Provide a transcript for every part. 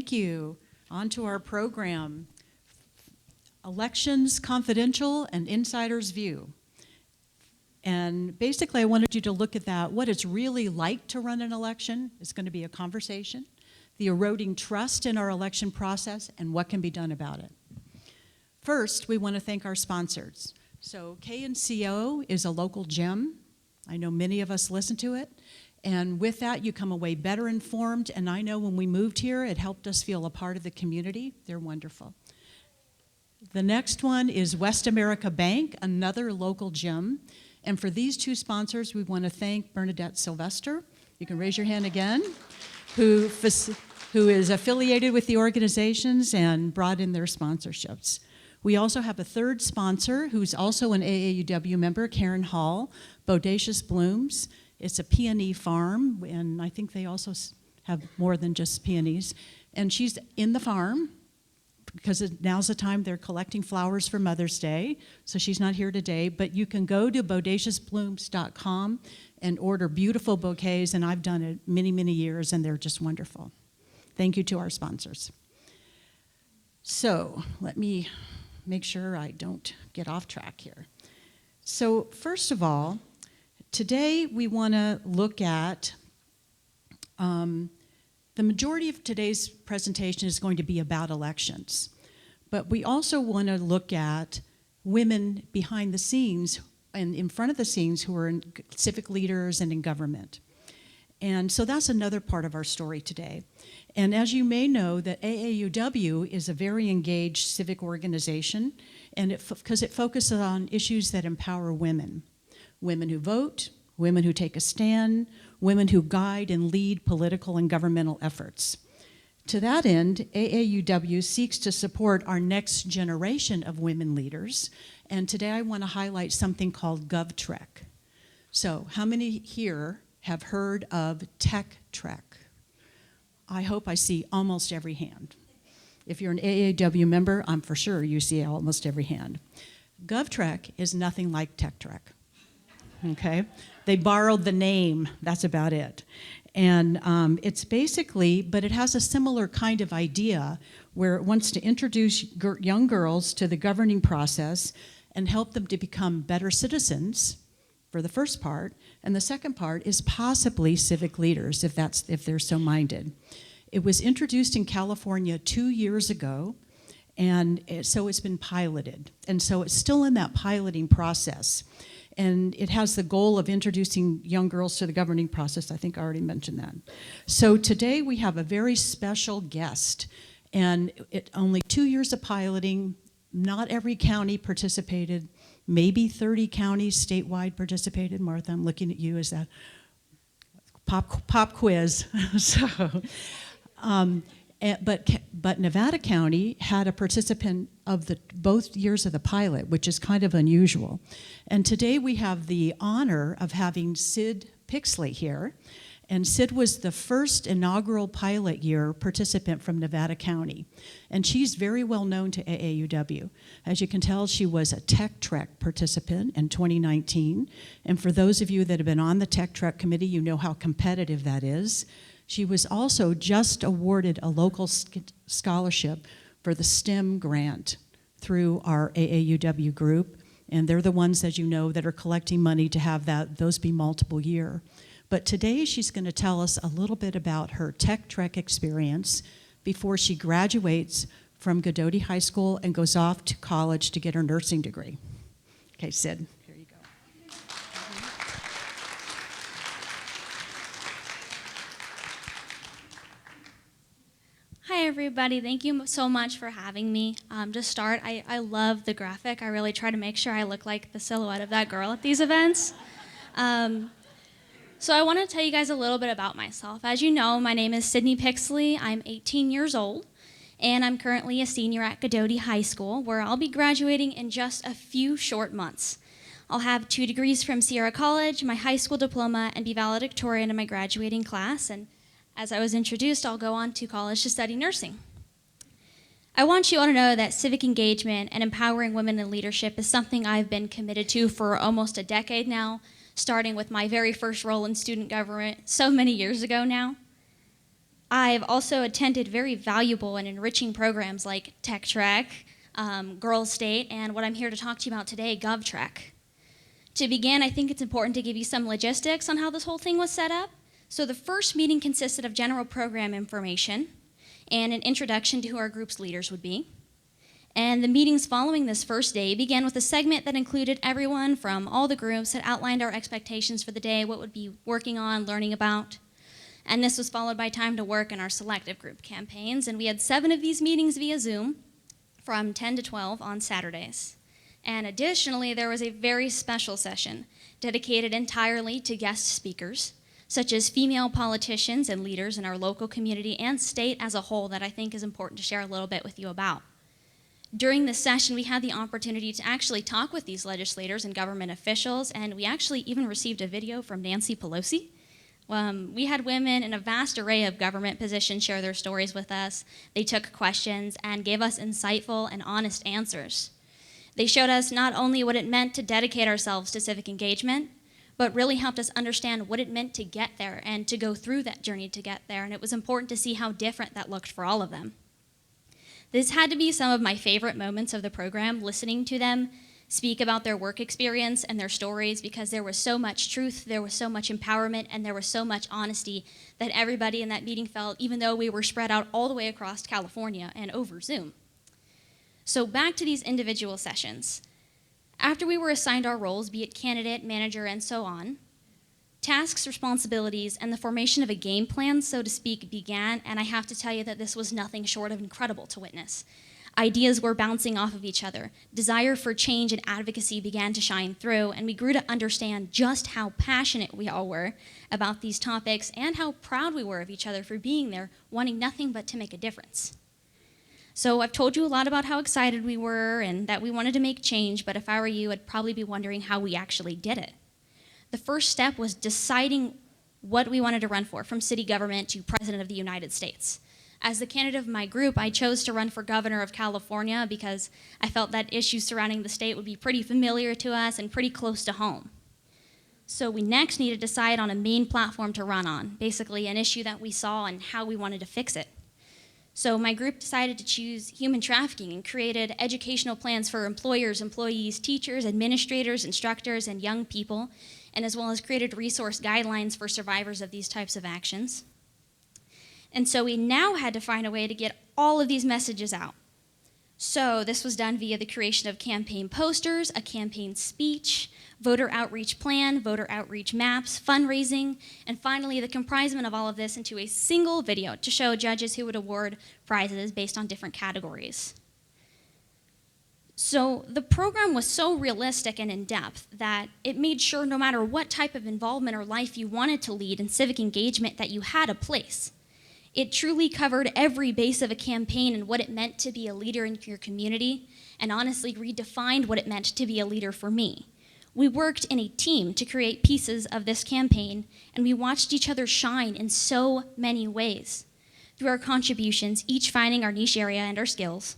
thank you. On to our program. Elections Confidential and Insider's View. And basically I wanted you to look at that, what it's really like to run an election. It's going to be a conversation. The eroding trust in our election process and what can be done about it. First, we want to thank our sponsors. So KNCO is a local gem. I know many of us listen to it. And with that, you come away better informed. And I know when we moved here, it helped us feel a part of the community. They're wonderful. The next one is West America Bank, another local gem. And for these two sponsors, we want to thank Bernadette Sylvester. You can raise your hand again, who is affiliated with the organizations and brought in their sponsorships. We also have a third sponsor who's also an AAUW member, Karen Hall, Bodacious Blooms. It's a peony farm, and I think they also have more than just peonies. And she's in the farm because now's the time they're collecting flowers for Mother's Day, so she's not here today. But you can go to bodaciousblooms.com and order beautiful bouquets, and I've done it many, many years, and they're just wonderful. Thank you to our sponsors. So let me make sure I don't get off track here. So first of all, today we want to look at, the majority of today's presentation is going to be about elections, but we also want to look at women behind the scenes and in front of the scenes who are civic leaders and in government. And so that's another part of our story today. And as you may know, that AAUW is a very engaged civic organization, and because it focuses on issues that empower women. Women who vote, women who take a stand, women who guide and lead political and governmental efforts. To that end, AAUW seeks to support our next generation of women leaders, and today I want to highlight something called GovTrek. So how many here have heard of Tech Trek? I hope I see almost every hand. If you're an AAUW member, I'm for sure you see almost every hand. GovTrek is nothing like Tech Trek, okay? They borrowed the name, that's about it. And it's basically, but it has a similar kind of idea where it wants to introduce young girls to the governing process and help them to become better citizens, for the first part, and the second part is possibly civic leaders, if they're so minded. It was introduced in California 2 years ago, and so it's been piloted. And so it's still in that piloting process. And it has the goal of introducing young girls to the governing process. I think I already mentioned that. So today we have a very special guest, and only 2 years of piloting. Not every county participated. Maybe 30 counties statewide participated. Martha, I'm looking at you as that pop quiz. But Nevada County had a participant of both years of the pilot, which is kind of unusual. And today we have the honor of having Sidney Pixley here. And Sid was the first inaugural pilot year participant from Nevada County. And she's very well known to AAUW. As you can tell, she was a Tech Trek participant in 2019. And for those of you that have been on the Tech Trek committee, you know how competitive that is. She was also just awarded a local scholarship for the STEM grant through our AAUW group. And they're the ones, as you know, that are collecting money to have those be multiple year. But today she's going to tell us a little bit about her Tech Trek experience before she graduates from Godoti High School and goes off to college to get her nursing degree. Okay, Sid, here you go. Hi everybody, thank you so much for having me. To start, I love the graphic. I really try to make sure I look like the silhouette of that girl at these events. So I want to tell you guys a little bit about myself. As you know, my name is Sidney Pixley. I'm 18 years old, and I'm currently a senior at Godoti High School, where I'll be graduating in just a few short months. I'll have 2 degrees from Sierra College, my high school diploma, and be valedictorian in my graduating class. And as I was introduced, I'll go on to college to study nursing. I want you all to know that civic engagement and empowering women in leadership is something I've been committed to for almost a decade now, starting with my very first role in student government so many years ago now. I've also attended very valuable and enriching programs like Tech Trek, Girls State, and what I'm here to talk to you about today, GovTrek. To begin, I think it's important to give you some logistics on how this whole thing was set up. So the first meeting consisted of general program information and an introduction to who our group's leaders would be. And the meetings following this first day began with a segment that included everyone from all the groups that outlined our expectations for the day, what we'd be working on, learning about. And this was followed by time to work in our selective group campaigns, and we had 7 of these meetings via Zoom from 10 to 12 on Saturdays. And additionally, there was a very special session dedicated entirely to guest speakers, such as female politicians and leaders in our local community and state as a whole that I think is important to share a little bit with you about. During this session, we had the opportunity to actually talk with these legislators and government officials, and we actually even received a video from Nancy Pelosi. We had women in a vast array of government positions share their stories with us. They took questions and gave us insightful and honest answers. They showed us not only what it meant to dedicate ourselves to civic engagement, but really helped us understand what it meant to get there and to go through that journey to get there. And it was important to see how different that looked for all of them. This had to be some of my favorite moments of the program, listening to them speak about their work experience and their stories, because there was so much truth, there was so much empowerment, and there was so much honesty that everybody in that meeting felt, even though we were spread out all the way across California and over Zoom. So back to these individual sessions. After we were assigned our roles, be it candidate, manager, and so on, tasks, responsibilities, and the formation of a game plan, so to speak, began, and I have to tell you that this was nothing short of incredible to witness. Ideas were bouncing off of each other. Desire for change and advocacy began to shine through, and we grew to understand just how passionate we all were about these topics and how proud we were of each other for being there, wanting nothing but to make a difference. So I've told you a lot about how excited we were and that we wanted to make change, but if I were you, I'd probably be wondering how we actually did it. The first step was deciding what we wanted to run for, from city government to President of the United States. As the candidate of my group, I chose to run for governor of California because I felt that issues surrounding the state would be pretty familiar to us and pretty close to home. So we next needed to decide on a main platform to run on, basically an issue that we saw and how we wanted to fix it. So my group decided to choose human trafficking and created educational plans for employers, employees, teachers, administrators, instructors, and young people, and as well as created resource guidelines for survivors of these types of actions. And so we now had to find a way to get all of these messages out. So this was done via the creation of campaign posters, a campaign speech, voter outreach plan, voter outreach maps, fundraising, and finally the comprisement of all of this into a single video to show judges who would award prizes based on different categories. So the program was so realistic and in-depth that it made sure no matter what type of involvement or life you wanted to lead in civic engagement that you had a place. It truly covered every base of a campaign and what it meant to be a leader in your community, and honestly redefined what it meant to be a leader for me. We worked in a team to create pieces of this campaign, and we watched each other shine in so many ways. Through our contributions, each finding our niche area and our skills.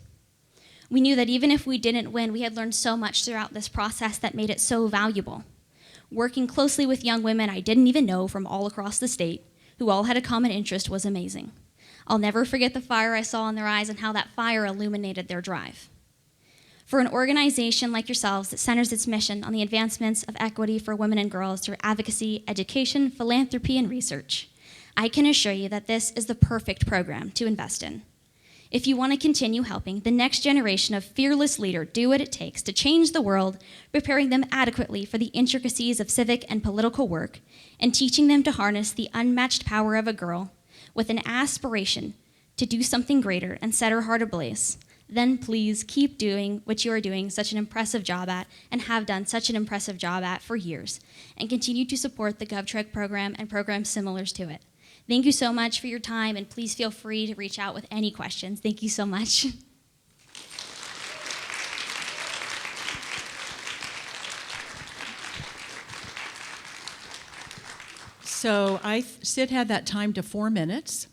We knew that even if we didn't win, we had learned so much throughout this process that made it so valuable. Working closely with young women I didn't even know from all across the state, who all had a common interest, was amazing. I'll never forget the fire I saw in their eyes and how that fire illuminated their drive. For an organization like yourselves that centers its mission on the advancements of equity for women and girls through advocacy, education, philanthropy, and research, I can assure you that this is the perfect program to invest in. If you want to continue helping the next generation of fearless leaders do what it takes to change the world, preparing them adequately for the intricacies of civic and political work, and teaching them to harness the unmatched power of a girl with an aspiration to do something greater and set her heart ablaze, then please keep doing what you are doing such an impressive job at and have done such an impressive job at for years, and continue to support the GovTrek program and programs similar to it. Thank you so much for your time, and please feel free to reach out with any questions. Thank you so much. So Sid had that time to 4 minutes,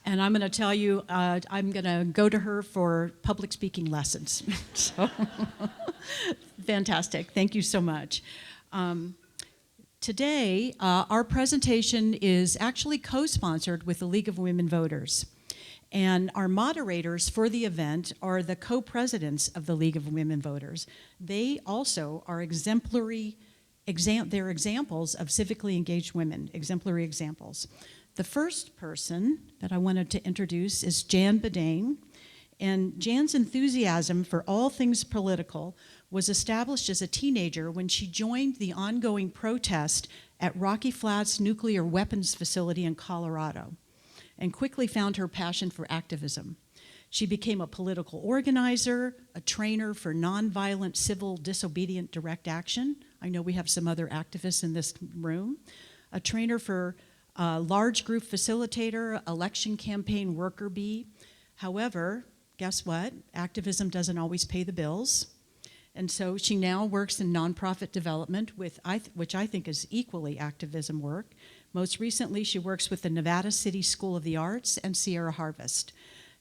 and I'm going to tell you, I'm going to go to her for public speaking lessons. So, fantastic. Thank you so much. Today, our presentation is actually co-sponsored with the League of Women Voters. And our moderators for the event are the co-presidents of the League of Women Voters. They also are they're examples of civically engaged women, exemplary examples. The first person that I wanted to introduce is Jan Bedane. And Jan's enthusiasm for all things political was established as a teenager when she joined the ongoing protest at Rocky Flats Nuclear Weapons Facility in Colorado, and quickly found her passion for activism. She became a political organizer, a trainer for nonviolent civil disobedient direct action. I know we have some other activists in this room. A trainer for large group facilitator, election campaign worker bee. However, guess what? Activism doesn't always pay the bills. And so she now works in nonprofit development, which I think is equally activism work. Most recently, she works with the Nevada City School of the Arts and Sierra Harvest.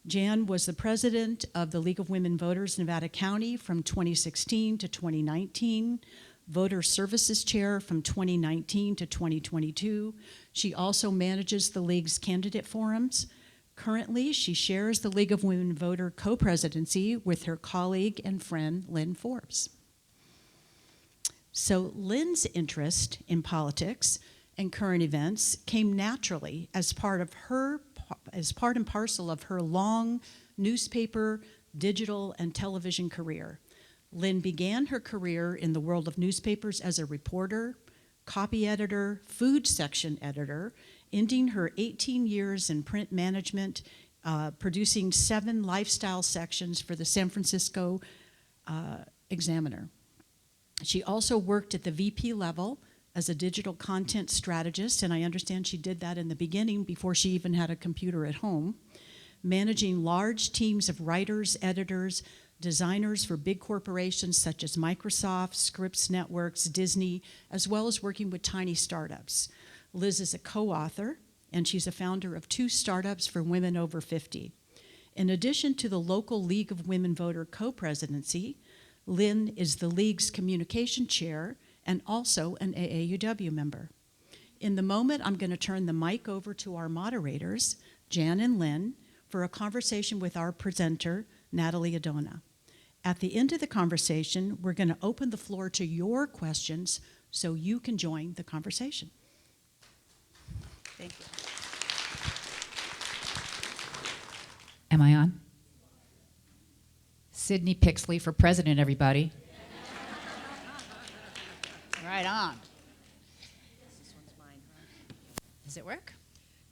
Jan was the president of the League of Women Voters Nevada County from 2016 to 2019, Voter Services Chair from 2019 to 2022. She also manages the League's candidate forums. Currently, she shares the League of Women Voter co-presidency with her colleague and friend, Lynn Forbes. So Lynn's interest in politics and current events came naturally as part and parcel of her long newspaper, digital, and television career. Lynn began her career in the world of newspapers as a reporter, copy editor, food section editor, ending her 18 years in print management, producing 7 lifestyle sections for the San Francisco Examiner. She also worked at the VP level as a digital content strategist, and I understand she did that in the beginning before she even had a computer at home, managing large teams of writers, editors, designers for big corporations such as Microsoft, Scripps Networks, Disney, as well as working with tiny startups. Liz is a co-author, and she's a founder of 2 startups for women over 50. In addition to the local League of Women Voter co-presidency, Lynn is the League's communication chair and also an AAUW member. In the moment, I'm going to turn the mic over to our moderators, Jan and Lynn, for a conversation with our presenter, Natalie Adona. At the end of the conversation, we're going to open the floor to your questions so you can join the conversation. Thank you. Am I on? Sidney Pixley for president, everybody. Right on. This one's mine, huh? Does it work?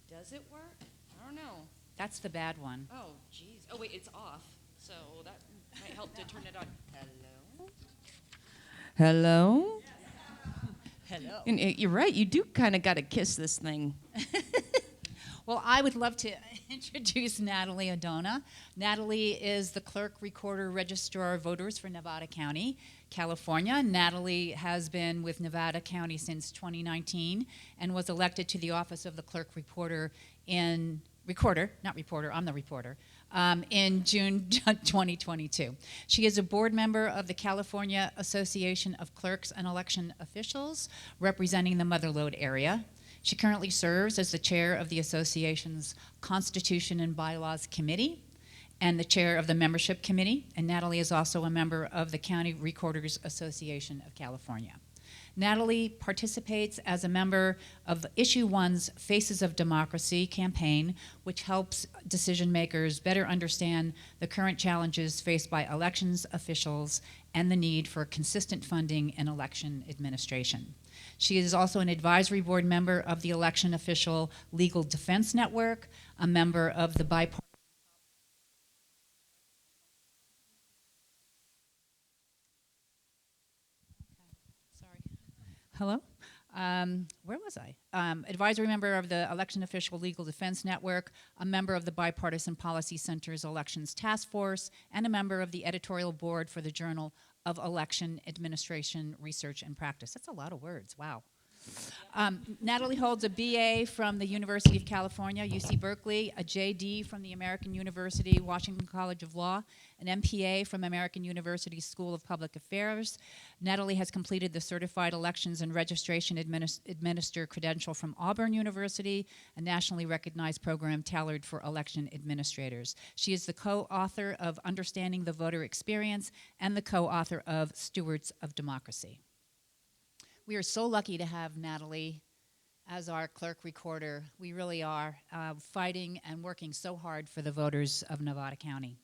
Does it work? I don't know. That's the bad one. Oh, geez. Oh, wait, it's off. So that might help to turn it on. Hello? Hello? Hello. And you're right. You do kind of got to kiss this thing. Well, I would love to introduce Natalie Adona. Natalie is the clerk, recorder, registrar of voters for Nevada County, California. Natalie has been with Nevada County since 2019 and was elected to the office of the clerk reporter in in June 2022. She is a board member of the California Association of Clerks and Election Officials, representing the Motherlode area. She currently serves as the chair of the association's Constitution and Bylaws Committee and the chair of the Membership Committee, and Natalie is also a member of the County Recorders Association of California. Natalie participates as a member of Issue 1's Faces of Democracy campaign, which helps decision makers better understand the current challenges faced by elections officials and the need for consistent funding in election administration. She is also an advisory board member of the Election Official Legal Defense Network, a member of the bipartisan. Hello? Where was I? Advisory member of the Election Official Legal Defense Network, a member of the Bipartisan Policy Center's Elections Task Force, and a member of the editorial board for the Journal of Election Administration Research and Practice. That's a lot of words, wow. Natalie holds a BA from the University of California, UC Berkeley, a JD from the American University Washington College of Law, an MPA from American University School of Public Affairs. Natalie has completed the Certified Elections and Registration Administrator credential from Auburn University, a nationally recognized program tailored for election administrators. She is the co-author of Understanding the Voter Experience and the co-author of Stewards of Democracy. We are so lucky to have Natalie as our clerk recorder. We really are fighting and working so hard for the voters of Nevada County.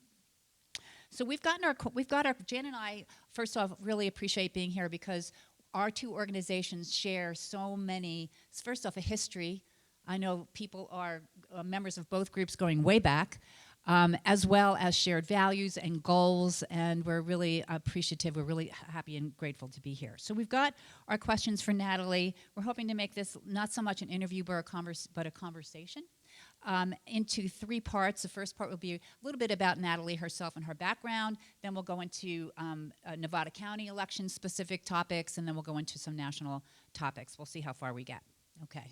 So we've got our, Jan and I, first off, really appreciate being here because our two organizations share so many, first off, a history. I know people are members of both groups going way back, as well as shared values and goals, and we're really appreciative. We're really happy and grateful to be here. So we've got our questions for Natalie. We're hoping to make this not so much an interview, but a conversation into three parts. The first part will be a little bit about Natalie herself and her background. Then we'll go into Nevada County election-specific topics, and then we'll go into some national topics. We'll see how far we get. Okay.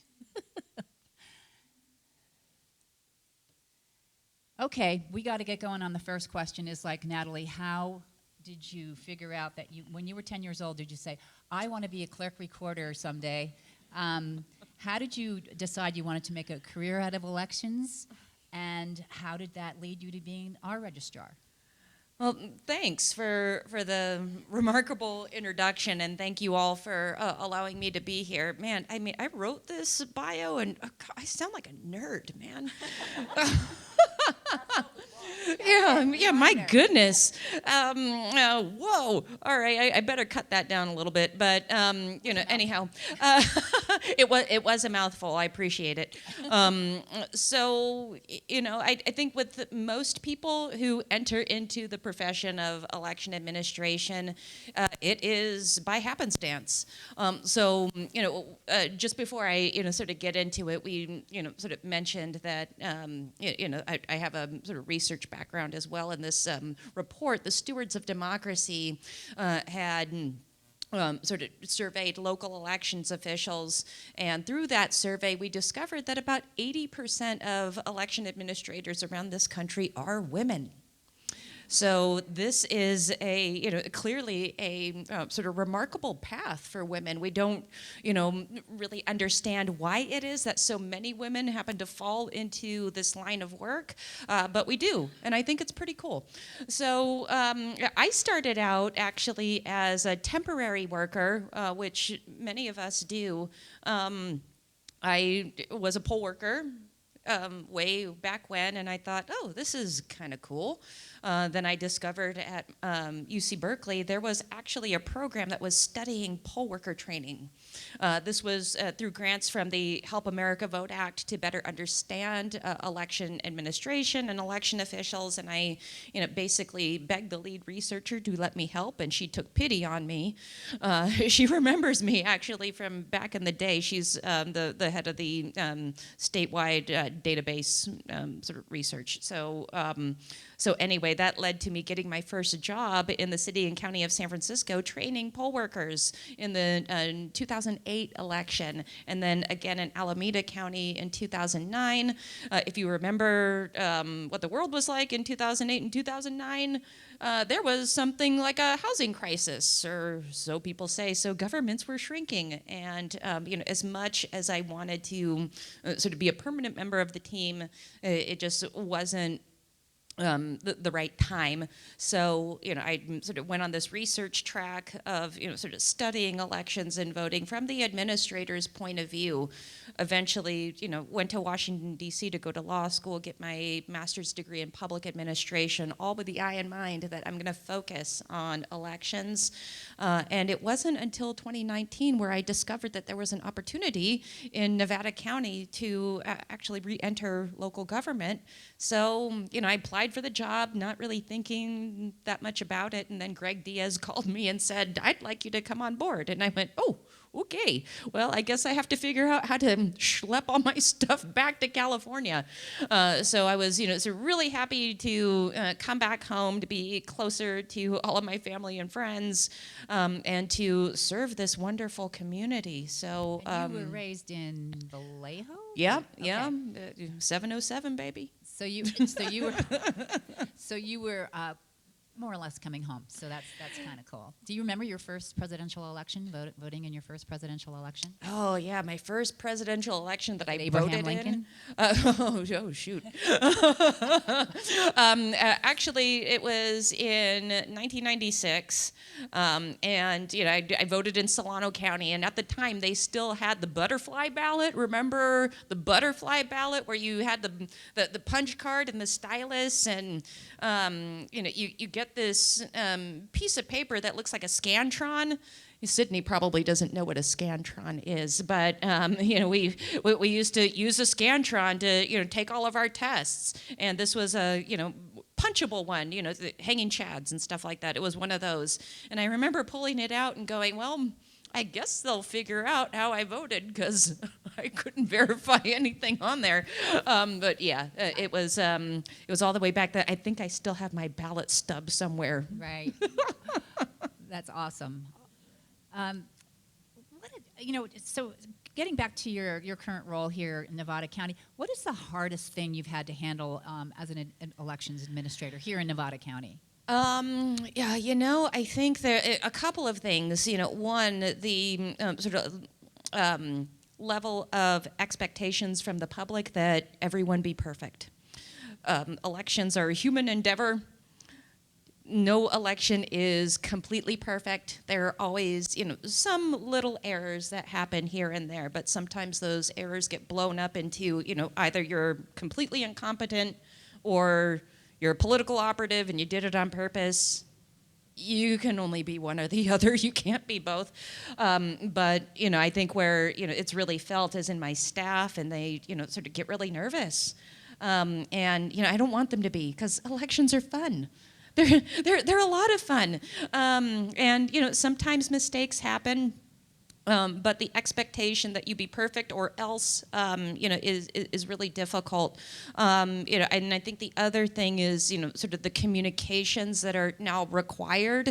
Okay, we got to get going on the first question is like, Natalie, how did you figure out that when you were 10 years old, did you say, I want to be a clerk recorder someday? How did you decide you wanted to make a career out of elections? And how did that lead you to being our registrar? Well, thanks for the remarkable introduction, and thank you all for allowing me to be here. Man, I mean, I wrote this bio, and I sound like a nerd, man. Yeah, my goodness. Whoa. All right, I better cut that down a little bit. But anyhow, it was a mouthful. I appreciate it. So I think with most people who enter into the profession of election administration, it is by happenstance. Just before I sort of get into it, we sort of mentioned that I have a sort of research background as well. In this report, the Stewards of Democracy had sort of surveyed local elections officials, and through that survey, we discovered that about 80% of election administrators around this country are women. So this is clearly a sort of remarkable path for women. We don't, really understand why it is that so many women happen to fall into this line of work, but we do, and I think it's pretty cool. So I started out actually as a temporary worker, which many of us do. I was a poll worker way back when, and I thought, oh, this is kind of cool. Then I discovered at UC Berkeley there was actually a program that was studying poll worker training. This was through grants from the Help America Vote Act to better understand election administration and election officials, and I basically begged the lead researcher to let me help, and she took pity on me. She remembers me actually from back in the day. She's the head of the statewide database sort of research. So anyway, that led to me getting my first job in the city and county of San Francisco training poll workers in the 2008 election, and then again in Alameda County in 2009. If you remember what the world was like in 2008 and 2009, there was something like a housing crisis, or so people say. So governments were shrinking, and as much as I wanted to sort of be a permanent member of the team, it just wasn't the right time. So, I sort of went on this research track of, sort of studying elections and voting from the administrator's point of view. Eventually, went to Washington, D.C. to go to law school, get my master's degree in public administration, all with the eye in mind that I'm going to focus on elections. And it wasn't until 2019 where I discovered that there was an opportunity in Nevada County to actually re-enter local government. So, I applied for the job, not really thinking that much about it, and then Greg Diaz called me and said, I'd like you to come on board. And I went, oh, okay, well, I guess I have to figure out how to schlep all my stuff back to California. So I was, so really happy to come back home, to be closer to all of my family and friends, and to serve this wonderful community. So And you were raised in Vallejo? yeah, Okay. yeah, 707, baby. So you were more or less coming home. So that's kind of cool. Do you remember your first presidential election? Voting in your first presidential election? Oh yeah, my first presidential election that I Abraham voted Lincoln? in. Oh shoot. Actually, it was in 1996, and I voted in Solano County, and at the time they still had the butterfly ballot. Remember the butterfly ballot where you had the punch card and the stylus, and you get this piece of paper that looks like a Scantron. Sidney probably doesn't know what a Scantron is, but we used to use a Scantron to take all of our tests, and this was a punchable one, the hanging chads and stuff like that. It was one of those, and I remember pulling it out and going, well, I guess they'll figure out how I voted because I couldn't verify anything on there. But yeah, it was all the way back. That I think I still have my ballot stub somewhere. Right. That's awesome. So getting back to your current role here in Nevada County, what is the hardest thing you've had to handle as an elections administrator here in Nevada County? I think there a couple of things. One, the level of expectations from the public that everyone be perfect. Elections are a human endeavor. No election is completely perfect. There are always, some little errors that happen here and there, but sometimes those errors get blown up into, either you're completely incompetent or you're a political operative and you did it on purpose. You can only be one or the other. You can't be both. But I think where it's really felt is in my staff, and they sort of get really nervous. And I don't want them to be, because elections are fun. They're a lot of fun. And sometimes mistakes happen. But the expectation that you be perfect or else, is really difficult. And I think the other thing is, sort of the communications that are now required,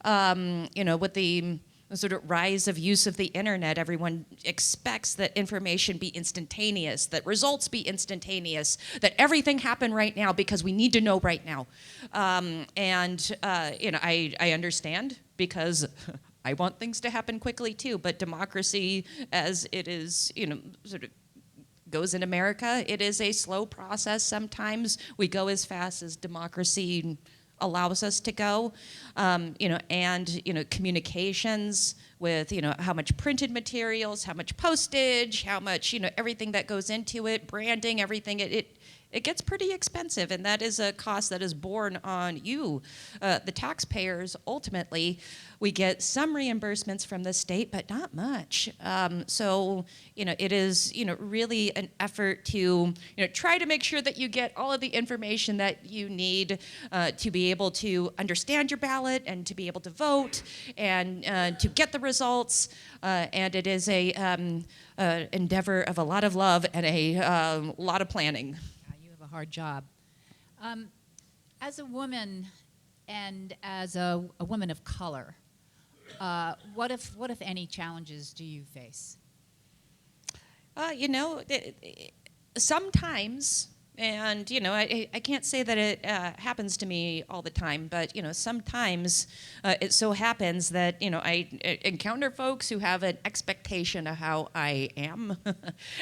with the sort of rise of use of the internet. Everyone expects that information be instantaneous, that results be instantaneous, that everything happen right now because we need to know right now. I understand, because I want things to happen quickly too, but democracy, as it is, sort of goes in America, it is a slow process. Sometimes we go as fast as democracy allows us to go, communications with, how much printed materials, how much postage, how much, everything that goes into it, branding, everything, it gets pretty expensive, and that is a cost that is borne on you, the taxpayers. Ultimately, we get some reimbursements from the state, but not much. So, it is, really an effort to, try to make sure that you get all of the information that you need to be able to understand your ballot and to be able to vote and to get the results. And it is a endeavor of a lot of love and a lot of planning. Hard job. As a woman and as a woman of color, what if any challenges do you face? Sometimes, and I can't say that it happens to me all the time, but sometimes it so happens that I encounter folks who have an expectation of how I am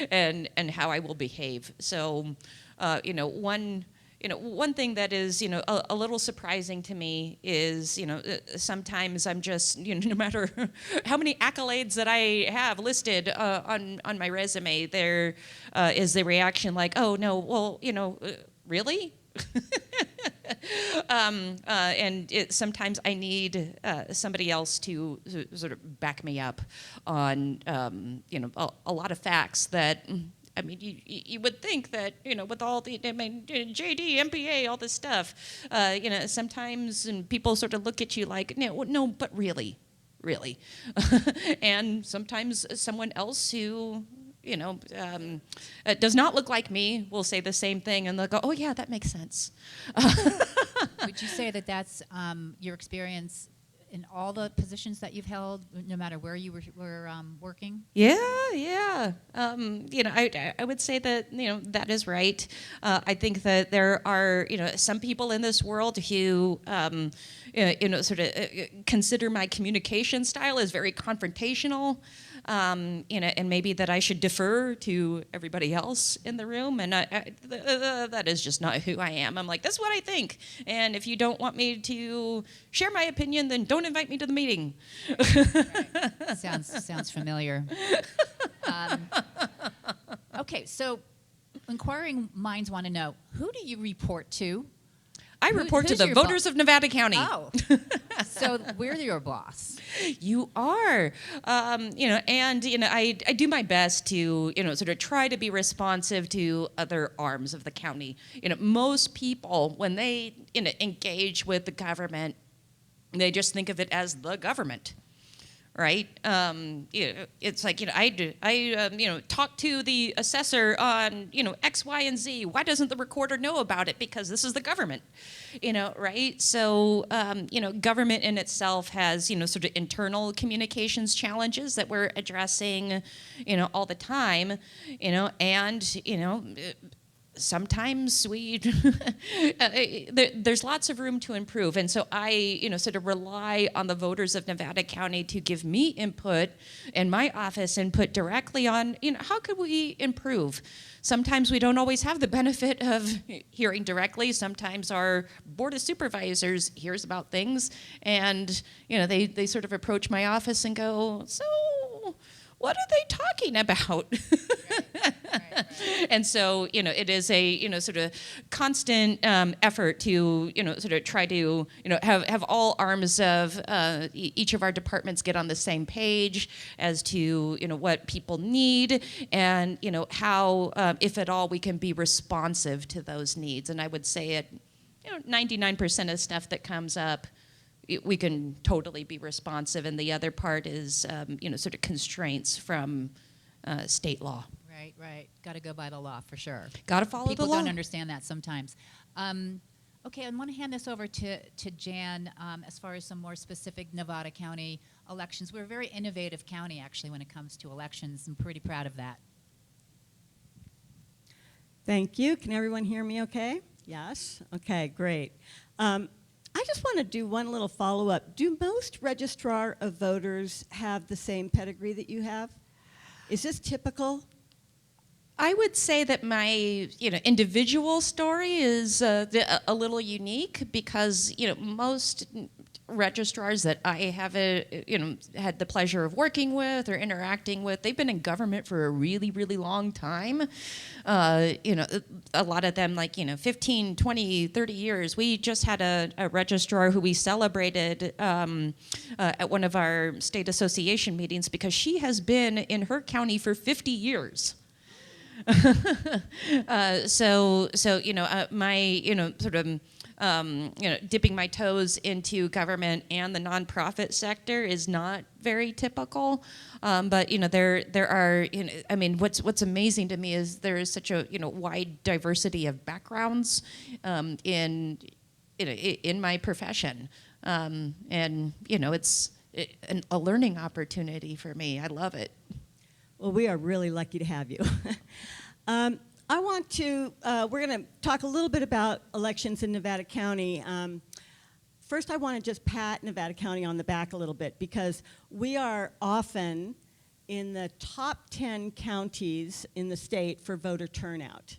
and how I will behave. So one thing that is, a little surprising to me is, sometimes I'm just, no matter how many accolades that I have listed on my resume, there is the reaction like, oh no, well, really? And sometimes I need somebody else to sort of back me up on, a lot of facts that. I mean, you would think that, with all the, JD, MPA, all this stuff, sometimes and people sort of look at you like, no, but really, really. And sometimes someone else who, does not look like me will say the same thing, and they'll go, oh yeah, that makes sense. Would you say that that's your experience in all the positions that you've held, no matter where you were working? Yeah. I would say that, that is right. I think that there are, some people in this world who, sort of consider my communication style as very confrontational, and maybe that I should defer to everybody else in the room. And that is just not who I am. I'm like, that's what I think. And if you don't want me to share my opinion, then don't invite me to the meeting. Right. Sounds familiar. Okay, so inquiring minds want to know, who do you report to? I report to the voters of Nevada County. Oh, so we're your boss. You are, I do my best to, sort of try to be responsive to other arms of the county. Most people, when they, engage with the government, they just think of it as the government. Right? It's like, I talk to the assessor on, X, Y, and Z. Why doesn't the recorder know about it? Because this is the government, right? So, government in itself has, sort of internal communications challenges that we're addressing, all the time, and, sometimes there's lots of room to improve. And so I, sort of rely on the voters of Nevada County to give me input and my office input directly on, how could we improve? Sometimes we don't always have the benefit of hearing directly. Sometimes our board of supervisors hears about things and, they sort of approach my office and go, so what are they talking about? Right. And so, it is a, sort of constant effort to, sort of try to, have all arms of each of our departments get on the same page as to, what people need and, how, if at all, we can be responsive to those needs. And I would say it, 99% of stuff that comes up, we can totally be responsive, and the other part is, sort of constraints from state law. Right. Got to go by the law for sure. Got to follow the law. People don't understand that sometimes. Okay, I want to hand this over to Jan as far as some more specific Nevada County elections. We're a very innovative county, actually, when it comes to elections. I'm pretty proud of that. Thank you. Can everyone hear me okay? Yes? Okay, great. I just want to do one little follow-up. Do most registrar of voters have the same pedigree that you have? Is this typical? I would say that my, individual story is a little unique because, most registrars that I have, had the pleasure of working with or interacting with, they've been in government for a really, really long time. A lot of them, 15, 20, 30 years. We just had a registrar who we celebrated at one of our state association meetings because she has been in her county for 50 years. My, sort of, dipping my toes into government and the nonprofit sector is not very typical. But there are, what's amazing to me is there is such a wide diversity of backgrounds in my profession, and it's a learning opportunity for me. I love it. Well, we are really lucky to have you. I want to, we're going to talk a little bit about elections in Nevada County. First, I want to just pat Nevada County on the back a little bit because we are often in the top 10 counties in the state for voter turnout.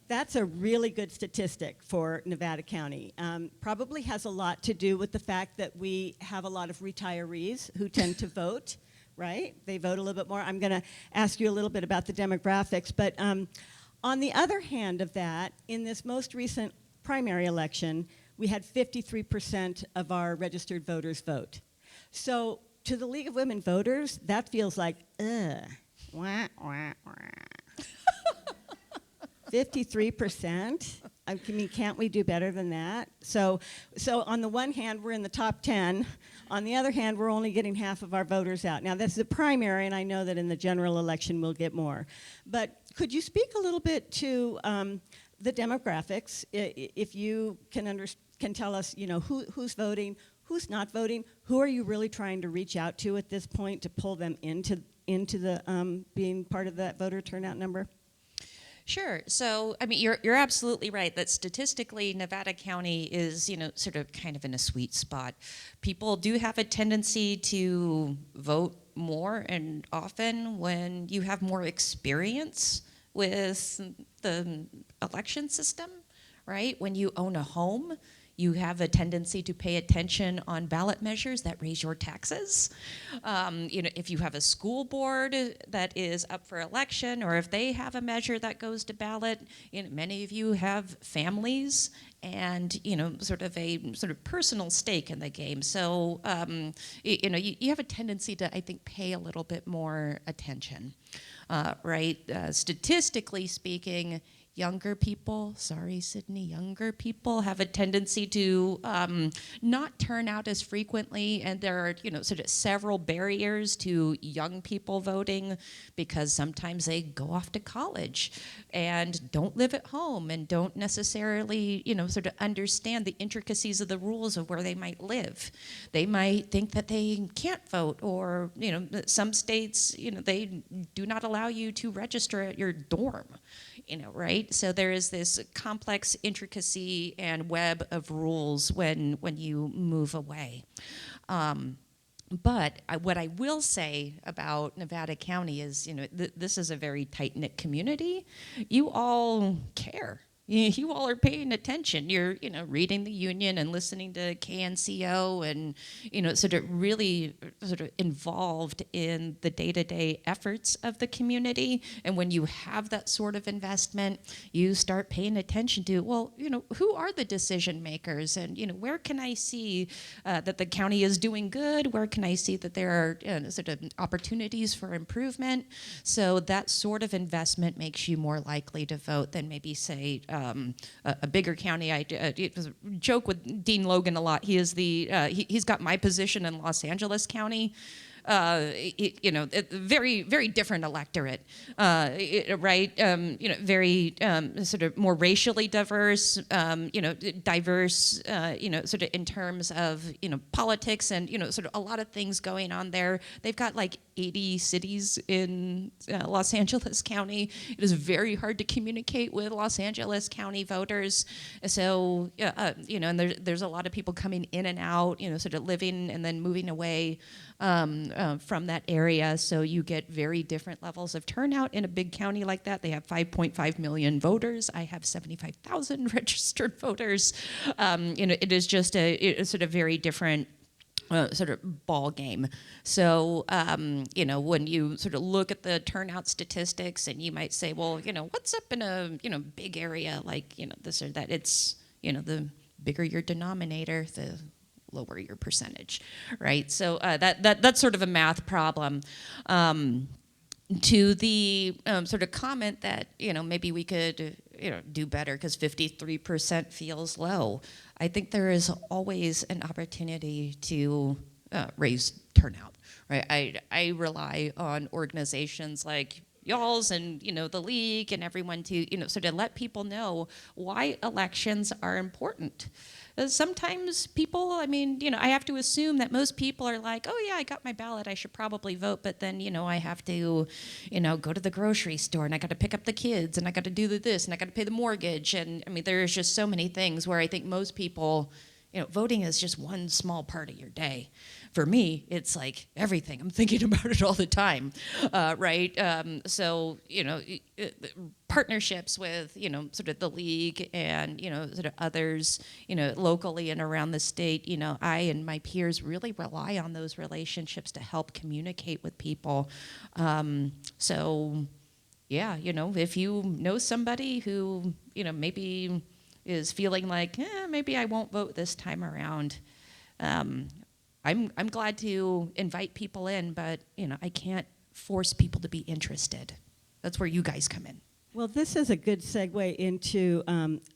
That's a really good statistic for Nevada County. Probably has a lot to do with the fact that we have a lot of retirees who tend to vote. Right? They vote a little bit more. I'm going to ask you a little bit about the demographics. But on the other hand of that, in this most recent primary election, we had 53% of our registered voters vote. So to the League of Women Voters, that feels like, wah, wah, wah. 53%? I mean, can't we do better than that? So on the one hand, we're in the top 10. On the other hand, we're only getting half of our voters out. Now, that's the primary, and I know that in the general election we'll get more. But could you speak a little bit to the demographics, if you can tell us, who's voting, who's not voting, who are you really trying to reach out to at this point to pull them into the being part of that voter turnout number? Sure. So, I mean, you're absolutely right that statistically, Nevada County is, sort of kind of in a sweet spot. People do have a tendency to vote more and often when you have more experience with the election system, right? When you own a home, you have a tendency to pay attention on ballot measures that raise your taxes. If you have a school board that is up for election, or if they have a measure that goes to ballot, many of you have families and sort of personal stake in the game. So you have a tendency to, I think, pay a little bit more attention, right? Statistically speaking, younger people, sorry, Sydney, younger people have a tendency to not turn out as frequently, and there are, sort of several barriers to young people voting because sometimes they go off to college and don't live at home and don't necessarily, sort of understand the intricacies of the rules of where they might live. They might think that they can't vote, or, some states, they do not allow you to register at your dorm. Right? So there is this complex intricacy and web of rules when you move away. But what I will say about Nevada County is, this is a very tight-knit community. You all care. You all are paying attention. You're, reading the Union and listening to KNCO and, sort of really sort of involved in the day-to-day efforts of the community. And when you have that sort of investment, you start paying attention to, well, who are the decision makers? And, where can I see that the county is doing good? Where can I see that there are sort of opportunities for improvement? So that sort of investment makes you more likely to vote than maybe, say, a bigger county. I joke with Dean Logan a lot. He is he's got my position in Los Angeles County. Very, very different electorate, right? Very sort of more racially diverse, diverse, sort of in terms of, politics and, sort of a lot of things going on there. They've got like 80 cities in Los Angeles County. It is very hard to communicate with Los Angeles County voters. So, and there's a lot of people coming in and out, sort of living and then moving away from that area. So you get very different levels of turnout in a big county like that. They have 5.5 million voters. I have 75,000 registered voters. It is just a sort of very different sort of ball game. So, when you sort of look at the turnout statistics and you might say, well, what's up in a, big area like, this or that, it's, the bigger your denominator, the lower your percentage, right? So that's sort of a math problem. To the sort of comment that, maybe we could, do better because 53% feels low. I think there is always an opportunity to raise turnout, right? I rely on organizations like y'all's and, the league and everyone to, sort of let people know why elections are important. Sometimes people, I have to assume that most people are like, oh yeah, I got my ballot, I should probably vote, but then, I have to, go to the grocery store and I got to pick up the kids and I got to do this and I got to pay the mortgage. And there's just so many things where I think most people, voting is just one small part of your day. For me, it's like everything. I'm thinking about it all the time, right? So, partnerships with, sort of the league and, sort of others, locally and around the state, I and my peers really rely on those relationships to help communicate with people. So, yeah, if you know somebody who, maybe is feeling like, maybe I won't vote this time around, I'm glad to invite people in, but I can't force people to be interested. That's where you guys come in. Well, this is a good segue into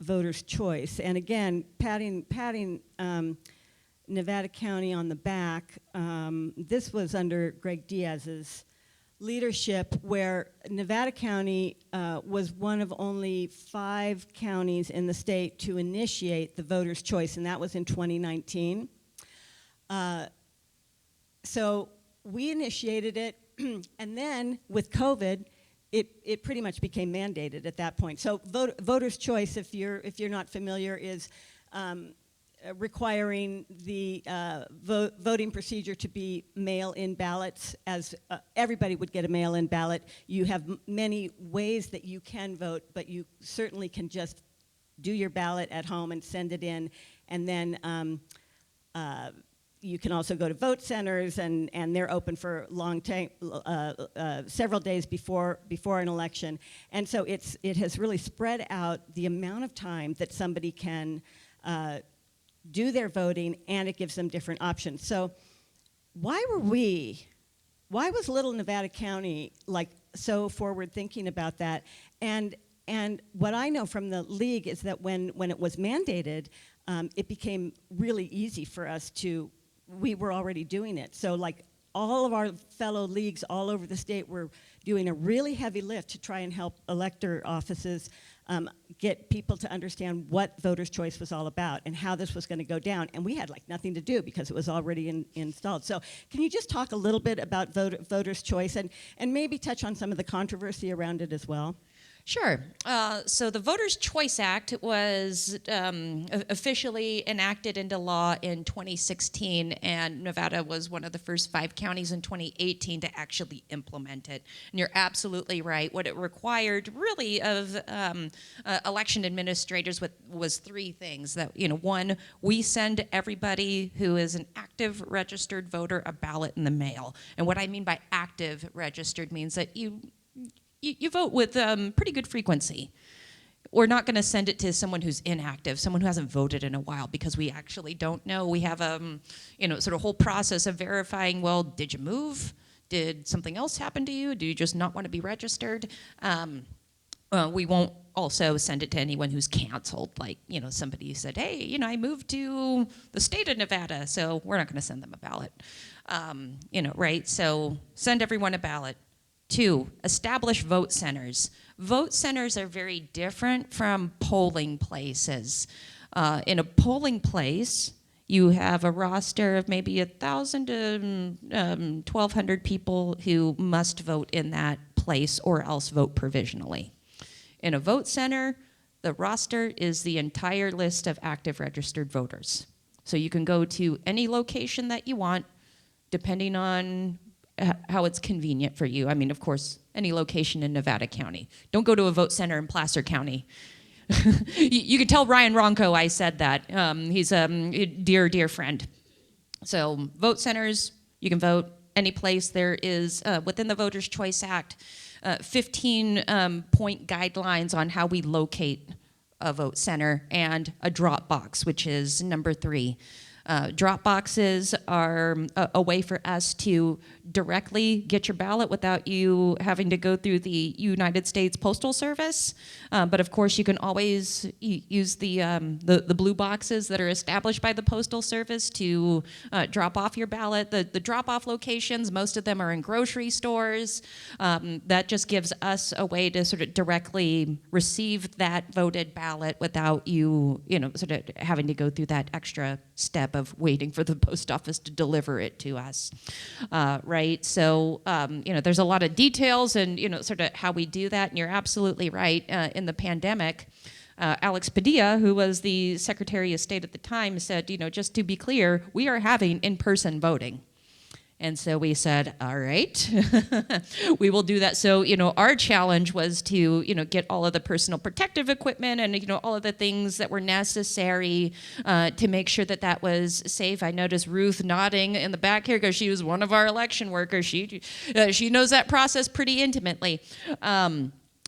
voters' choice. And again, patting Nevada County on the back. This was under Greg Diaz's leadership, where Nevada County was one of only 5 counties in the state to initiate the voters' choice, and that was in 2019. So we initiated it, and then with COVID, it pretty much became mandated at that point. So voters' choice, if you're not familiar, is requiring the voting procedure to be mail-in ballots, as everybody would get a mail-in ballot. You have many ways that you can vote, but you certainly can just do your ballot at home and send it in, and then you can also go to vote centers, and they're open for long time, several days before an election. And so it has really spread out the amount of time that somebody can do their voting, and it gives them different options. So why was little Nevada County like so forward thinking about that? And what I know from the league is that when it was mandated, it became really easy for us we were already doing it. So like all of our fellow leagues all over the state were doing a really heavy lift to try and help elector offices get people to understand what voters' choice was all about and how this was going to go down. And we had like nothing to do because it was already installed. So can you just talk a little bit about voters' choice and maybe touch on some of the controversy around it as well? Sure. So the Voters' Choice Act was officially enacted into law in 2016, and Nevada was one of the first 5 counties in 2018 to actually implement it. And you're absolutely right. What it required really of election administrators was 3 things. That, one, we send everybody who is an active registered voter a ballot in the mail. And what I mean by active registered means that you vote with pretty good frequency. We're not going to send it to someone who's inactive, someone who hasn't voted in a while, because we actually don't know. We have sort of whole process of verifying, well, did you move? Did something else happen to you? Do you just not want to be registered? We won't also send it to anyone who's canceled, like, somebody said, hey, I moved to the state of Nevada, so we're not going to send them a ballot. Right? So send everyone a ballot. 2, establish vote centers. Vote centers are very different from polling places. In a polling place, you have a roster of maybe 1,000 to 1,200 people who must vote in that place or else vote provisionally. In a vote center, the roster is the entire list of active registered voters. So you can go to any location that you want, depending on how it's convenient for you. I mean, of course, any location in Nevada County. Don't go to a vote center in Placer County. You can tell Ryan Ronco I said that. He's a dear, dear friend. So vote centers, you can vote any place. There is, within the Voters' Choice Act, 15-point guidelines on how we locate a vote center, and a drop box, which is number 3. Drop boxes are a way for us to directly get your ballot without you having to go through the United States Postal Service. But of course, you can always use the blue boxes that are established by the Postal Service to drop off your ballot. The drop-off locations, most of them are in grocery stores. That just gives us a way to sort of directly receive that voted ballot without you, sort of having to go through that extra step of waiting for the post office to deliver it to us, right? So, there's a lot of details and, sort of how we do that, and you're absolutely right. In the pandemic, Alex Padilla, who was the Secretary of State at the time, said, just to be clear, we are having in-person voting. And so we said, all right, we will do that. So, our challenge was to, get all of the personal protective equipment and, all of the things that were necessary to make sure that that was safe. I noticed Ruth nodding in the back here because she was one of our election workers. She knows that process pretty intimately.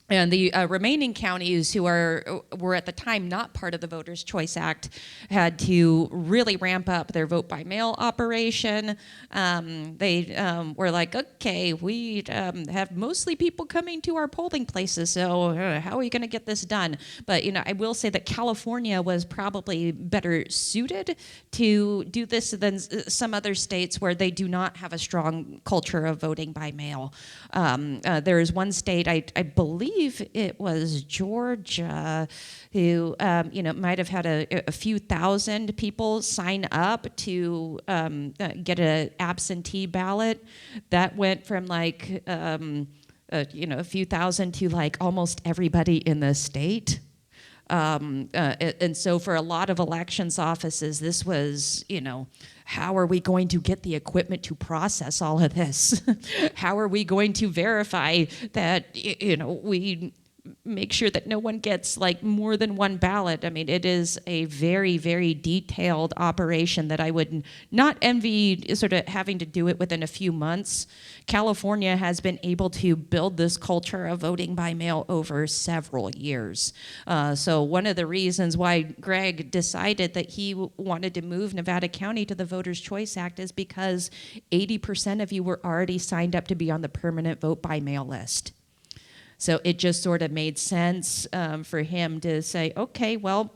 And the remaining counties who were at the time not part of the Voters' Choice Act had to really ramp up their vote-by-mail operation. They were like, okay, we have mostly people coming to our polling places, so how are we going to get this done? But I will say that California was probably better suited to do this than some other states where they do not have a strong culture of voting by mail. There is one state, I believe it was Georgia, who might have had a few thousand people sign up to get an absentee ballot. That went from like a few thousand to like almost everybody in the state. And so for a lot of elections offices, this was, how are we going to get the equipment to process all of this? How are we going to verify that, we make sure that no one gets like more than one ballot? I mean, it is a very, very detailed operation that I would not envy sort of having to do it within a few months. California has been able to build this culture of voting by mail over several years. So one of the reasons why Greg decided that he wanted to move Nevada County to the Voters' Choice Act is because 80% of you were already signed up to be on the permanent vote by mail list. So it just sort of made sense for him to say, okay, well,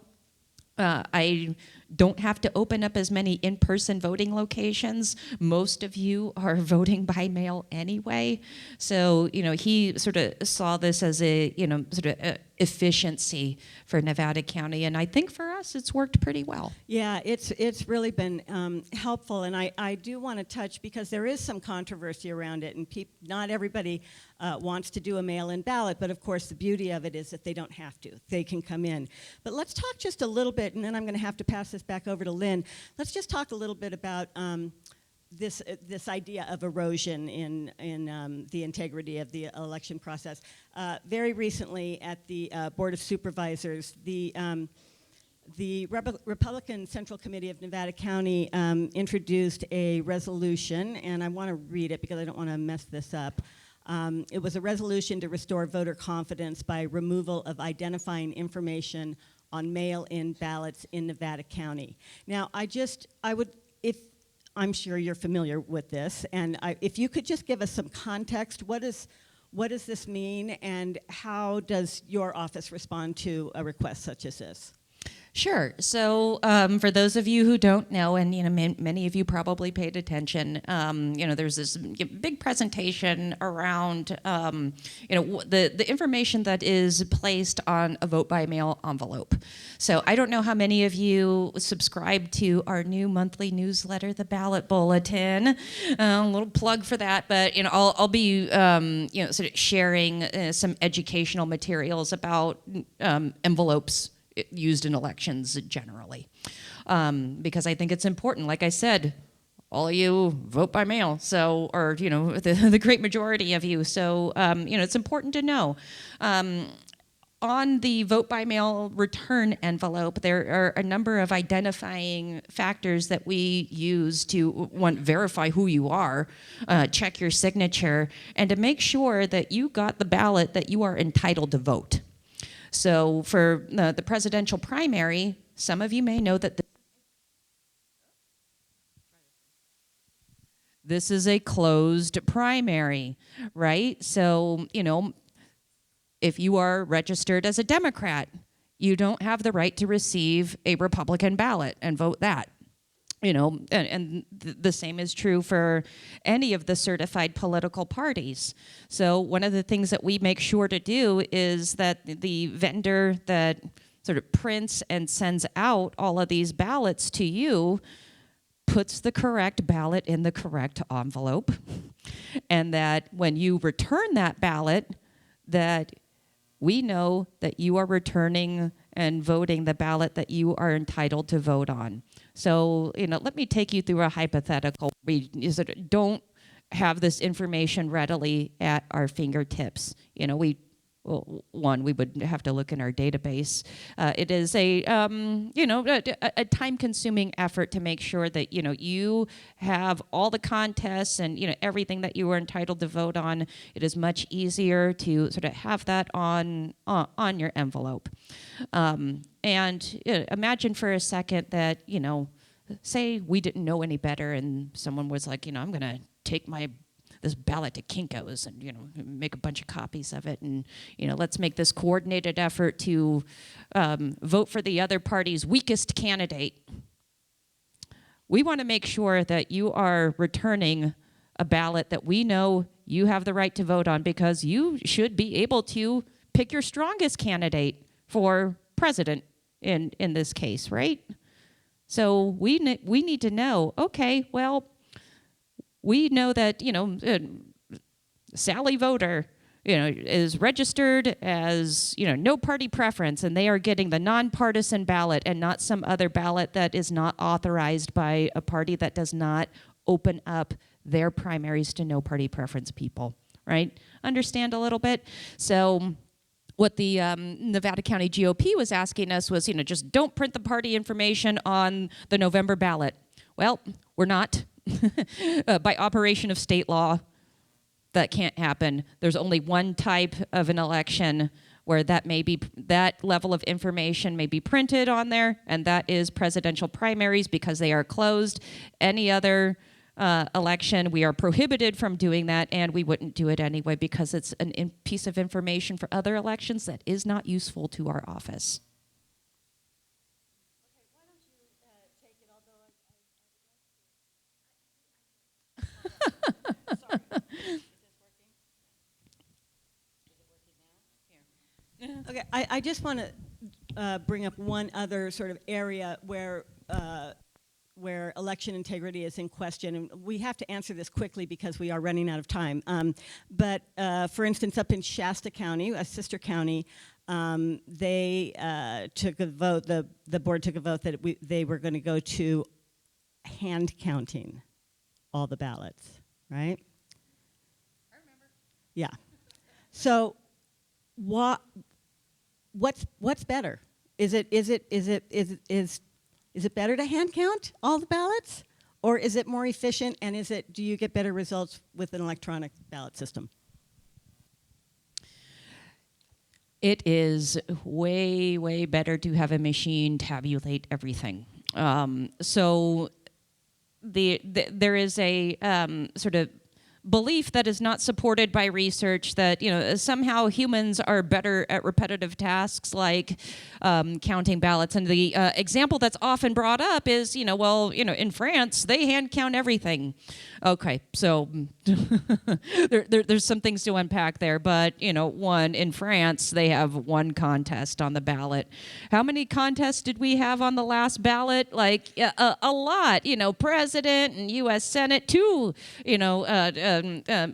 I don't have to open up as many in-person voting locations. Most of you are voting by mail anyway. So, he sort of saw this as a, sort of efficiency for Nevada County. And I think for us, it's worked pretty well. Yeah, it's really been helpful. And I do want to touch, because there is some controversy around it, and not everybody wants to do a mail-in ballot. But of course, the beauty of it is that they don't have to. They can come in. But let's talk just a little bit, and then I'm going to have to pass this back over to Lynn. Let's just talk a little bit about this idea of erosion in the integrity of the election process. Very recently at the Board of Supervisors, the Republican Central Committee of Nevada County introduced a resolution, and I want to read it because I don't want to mess this up. It was a resolution to restore voter confidence by removal of identifying information on mail-in ballots in Nevada County. Now, I'm sure you're familiar with this, and if you could just give us some context, what does this mean, and how does your office respond to a request such as this? Sure. So for those of you who don't know, and many of you probably paid attention, there's this big presentation around the information that is placed on a vote by mail envelope. So I don't know how many of you subscribe to our new monthly newsletter, the Ballot Bulletin. A little plug for that, but I'll be sort of sharing some educational materials about envelopes used in elections generally, because I think it's important. Like I said, all of you vote by mail, so, or the great majority of you. So it's important to know. On the vote by mail return envelope, there are a number of identifying factors that we use to verify who you are, check your signature, and to make sure that you got the ballot that you are entitled to vote. So for the presidential primary, some of you may know that this is a closed primary, right? So, if you are registered as a Democrat, you don't have the right to receive a Republican ballot and vote that. And the same is true for any of the certified political parties. So one of the things that we make sure to do is that the vendor that sort of prints and sends out all of these ballots to you puts the correct ballot in the correct envelope, and that when you return that ballot, that we know that you are returning and voting the ballot that you are entitled to vote on. So, let me take you through a hypothetical. We sort of don't have this information readily at our fingertips. We well, one, we would have to look in our database. It is a time-consuming effort to make sure that you have all the contests and everything that you are entitled to vote on. It is much easier to sort of have that on your envelope. And imagine for a second that say we didn't know any better, and someone was like, I'm going to take this ballot to Kinko's and make a bunch of copies of it, and let's make this coordinated effort to vote for the other party's weakest candidate. We want to make sure that you are returning a ballot that we know you have the right to vote on, because you should be able to pick your strongest candidate for president in this case, right? So we need to know, okay, well, we know that, Sally voter, is registered as, no party preference, and they are getting the nonpartisan ballot and not some other ballot that is not authorized by a party that does not open up their primaries to no party preference people, right? Understand a little bit? So what the Nevada County GOP was asking us was, just don't print the party information on the November ballot. Well, we're not. By operation of state law, that can't happen. There's only one type of an election where that level of information may be printed on there, and that is presidential primaries, because they are closed. Any other election, we are prohibited from doing that, and we wouldn't do it anyway because it's a piece of information for other elections that is not useful to our office. Okay, I just want to bring up one other sort of area where election integrity is in question, and we have to answer this quickly because we are running out of time. But for instance, up in Shasta County, a sister county, they took a vote. The board took a vote that they were going to go to hand counting all the ballots, right? I remember. Yeah. So, what's better? Is it better to hand count all the ballots, or is it more efficient? And do you get better results with an electronic ballot system? It is way, way better to have a machine tabulate everything. So there is a sort of belief that is not supported by research that somehow humans are better at repetitive tasks like counting ballots. And the example that's often brought up is in France they hand count everything. Okay, so there's some things to unpack there, but one, in France they have one contest on the ballot. How many contests did we have on the last ballot? Like a lot. President and U.S. Senate, two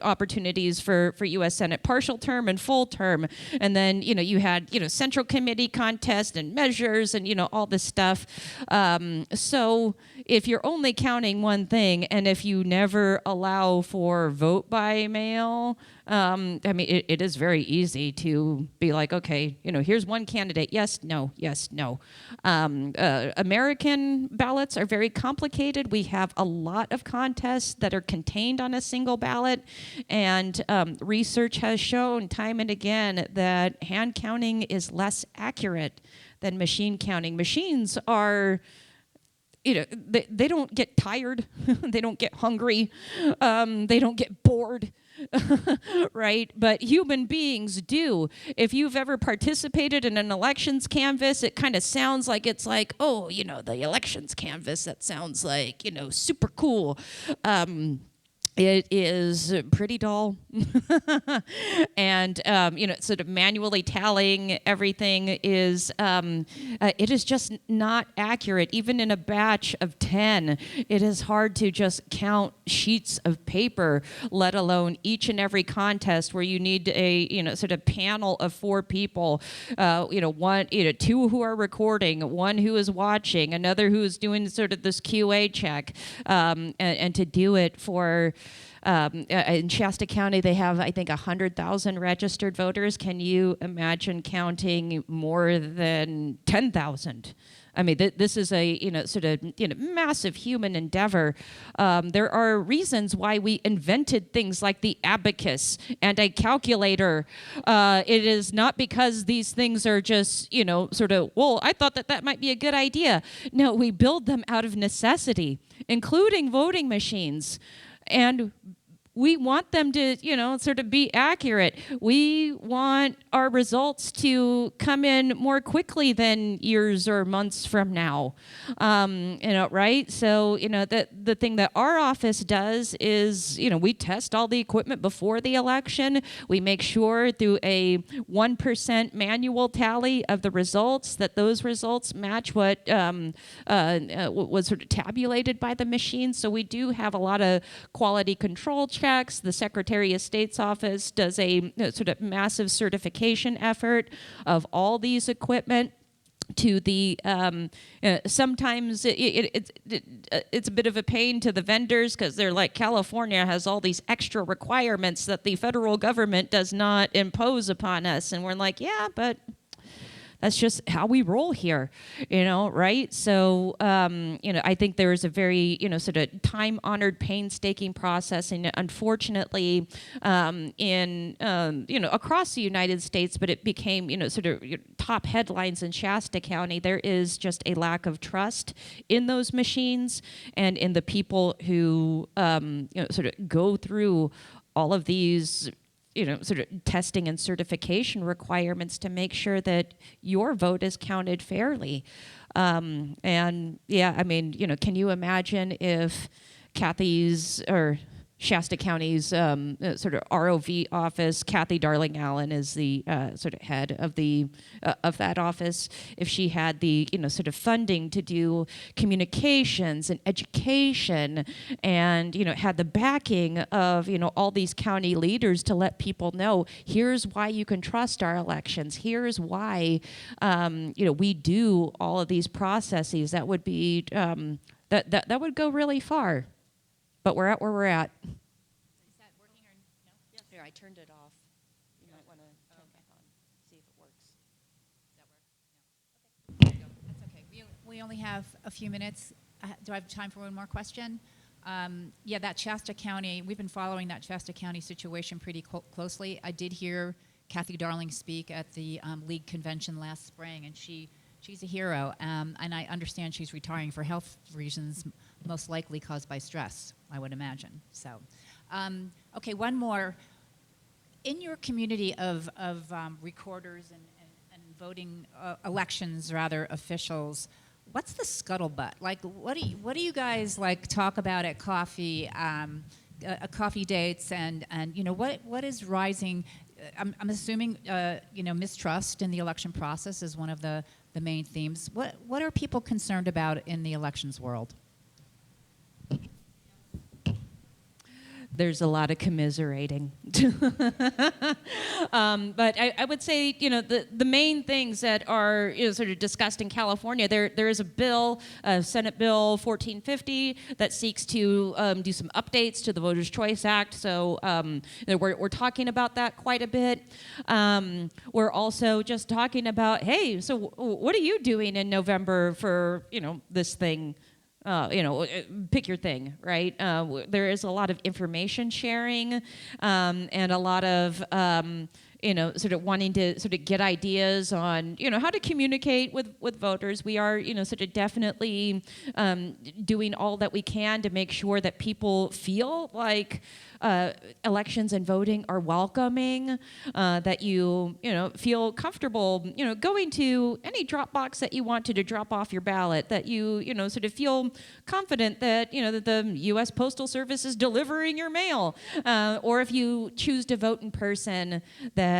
opportunities for U.S. Senate, partial term and full term, and then you had Central Committee contest and measures and all this stuff. So if you're only counting one thing, and if you never allow for vote by mail, it is very easy to be like, okay, here's one candidate, yes, no, yes, no. American ballots are very complicated. We have a lot of contests that are contained on a single ballot, and research has shown time and again that hand counting is less accurate than machine counting. Machines are they don't get tired, they don't get hungry, they don't get bored, right? But human beings do. If you've ever participated in an elections canvass, it kind of sounds like it's like, oh, the elections canvass, that sounds like, super cool. It is pretty dull, and sort of manually tallying everything is it is just not accurate. Even in a batch of 10, it is hard to just count sheets of paper, let alone each and every contest where you need a sort of panel of 4 people, one, 2 who are recording, 1 who is watching, another who is doing sort of this QA check, and to do it for in Shasta County, they have, I think, 100,000 registered voters. Can you imagine counting more than 10,000? I mean, this is a massive human endeavor. There are reasons why we invented things like the abacus and a calculator. It is not because these things are just well, I thought that might be a good idea. No, we build them out of necessity, including voting machines, and we want them to, be accurate. We want our results to come in more quickly than years or months from now, right? So, the thing that our office does is, we test all the equipment before the election. We make sure through a 1% manual tally of the results that those results match what was sort of tabulated by the machine. So we do have a lot of quality control checks. The Secretary of State's office does a sort of massive certification effort of all these equipment. To the sometimes it's a bit of a pain to the vendors because they're like, California has all these extra requirements that the federal government does not impose upon us, and we're like, yeah, but that's just how we roll here, right? So, I think there is a very, sort of time-honored, painstaking process, and unfortunately, across the United States, but it became, top headlines in Shasta County. There is just a lack of trust in those machines and in the people who, go through all of these sort of testing and certification requirements to make sure that your vote is counted fairly. And yeah, I mean, can you imagine if Kathy's or Shasta County's sort of ROV office, Kathy Darling Allen is the sort of head of the of that office. If she had the sort of funding to do communications and education, and had the backing of all these county leaders to let people know, here's why you can trust our elections. Here's why we do all of these processes. That would be that would go really far. But we're at where we're at. Is that working or no? Yes. Here, I turned it off. You might want to turn it back on, see if it works. Does that work? No. Okay. There you go. That's okay. We only have a few minutes. Do I have time for one more question? Yeah, that Shasta County, we've been following that Shasta County situation pretty closely. I did hear Kathy Darling speak at the League convention last spring, and she's a hero, and I understand she's retiring for health reasons, most likely caused by stress, I would imagine. So, okay, one more. In your community of recorders and voting elections, rather, officials, what's the scuttlebutt? Like, what do you guys like talk about at coffee dates, and what is rising? I'm assuming mistrust in the election process is one of the main themes. What are people concerned about in the elections world? There's a lot of commiserating. But I would say, the main things that are sort of discussed in California, there is a bill, Senate Bill 1450, that seeks to do some updates to the Voters' Choice Act. So we're talking about that quite a bit. We're also just talking about, hey, so what are you doing in November for, this thing? Pick your thing, right? There is a lot of information sharing and a lot of, sort of wanting to sort of get ideas on, how to communicate with voters. We are, sort of definitely doing all that we can to make sure that people feel like elections and voting are welcoming, that you feel comfortable going to any drop box that you wanted to drop off your ballot, that you sort of feel confident that that the U.S. Postal Service is delivering your mail, or if you choose to vote in person, that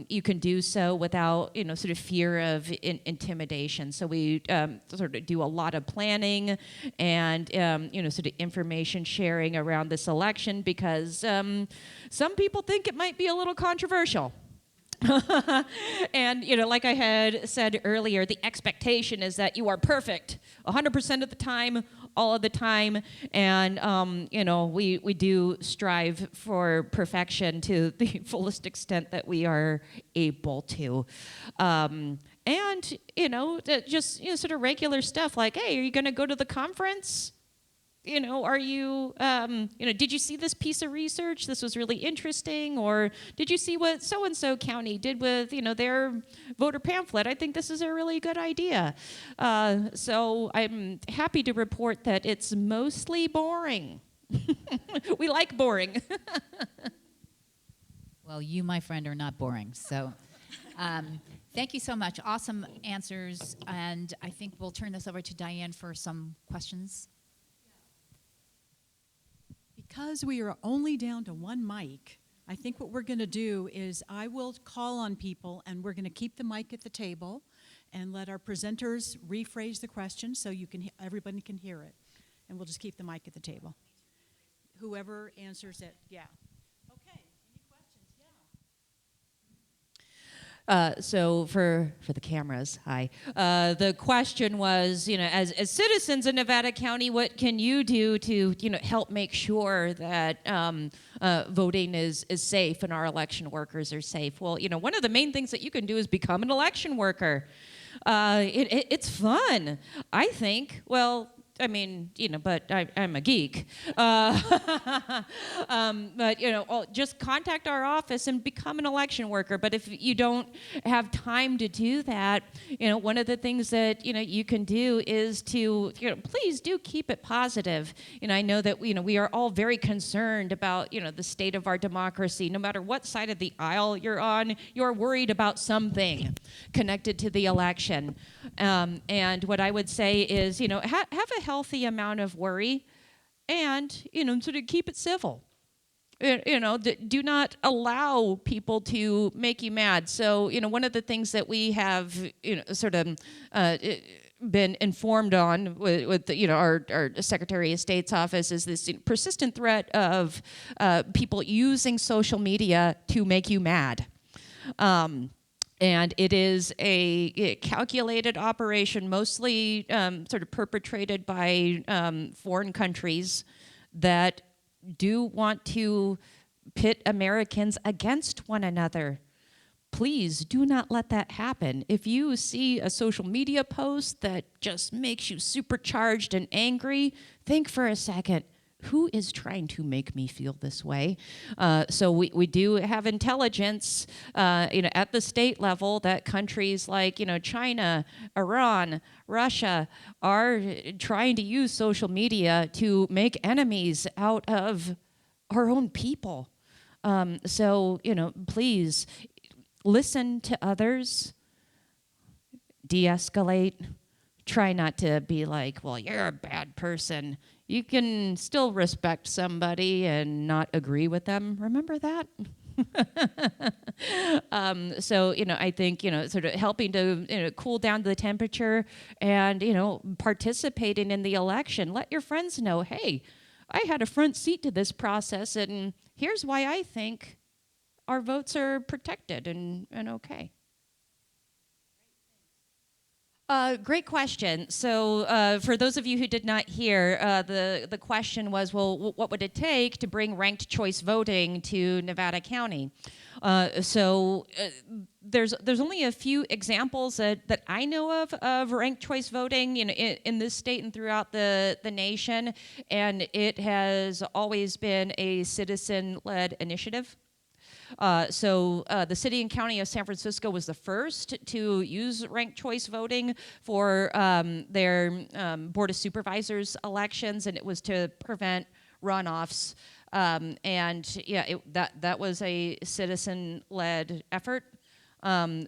you can do so without sort of fear of intimidation. So we sort of do a lot of planning and sort of information sharing around this election, because some people think it might be a little controversial. And, like I had said earlier, the expectation is that you are perfect 100% of the time, all of the time, and we do strive for perfection to the fullest extent that we are able to. And just sort of regular stuff like, hey, are you going to go to the conference? Are you, did you see this piece of research? This was really interesting. Or did you see what so-and-so county did with, their voter pamphlet? I think this is a really good idea. So I'm happy to report that it's mostly boring. We like boring. Well, you, my friend, are not boring. So thank you so much. Awesome answers. And I think we'll turn this over to Diane for some questions. Because we are only down to one mic, I think what we're going to do is I will call on people, and we're going to keep the mic at the table and let our presenters rephrase the question so everybody can hear it. And we'll just keep the mic at the table. Whoever answers it, yeah. Okay, any questions? Yeah. So for the cameras, hi. The question was, as citizens in Nevada County, what can you do to, help make sure that voting is safe and our election workers are safe? Well, one of the main things that you can do is become an election worker. It's fun, I think. Well, I mean, but I'm a geek. But, just contact our office and become an election worker. But if you don't have time to do that, one of the things that, you can do is to, please do keep it positive. I know that, we are all very concerned about, the state of our democracy. No matter what side of the aisle you're on, you're worried about something connected to the election. And what I would say is, have a healthy amount of worry and, sort of keep it civil. Do not allow people to make you mad. So, one of the things that we have, sort of been informed on with our Secretary of State's office is this persistent threat of people using social media to make you mad. And it is a calculated operation, mostly sort of perpetrated by foreign countries that do want to pit Americans against one another. Please do not let that happen. If you see a social media post that just makes you supercharged and angry, think for a second. Who is trying to make me feel this way? So we do have intelligence, at the state level that countries like, China, Iran, Russia are trying to use social media to make enemies out of our own people. So, please listen to others, de-escalate. Try not to be like, well, you're a bad person. You can still respect somebody and not agree with them. Remember that? So, I think, sort of helping to cool down the temperature and, participating in the election. Let your friends know, hey, I had a front seat to this process, and here's why I think our votes are protected and okay. Great question. So for those of you who did not hear, the question was, well, what would it take to bring ranked choice voting to Nevada County? So there's only a few examples that I know of ranked choice voting in this state and throughout the nation, and it has always been a citizen-led initiative. So the city and county of San Francisco was the first to use ranked choice voting for their Board of Supervisors elections, and it was to prevent runoffs. That was a citizen-led effort.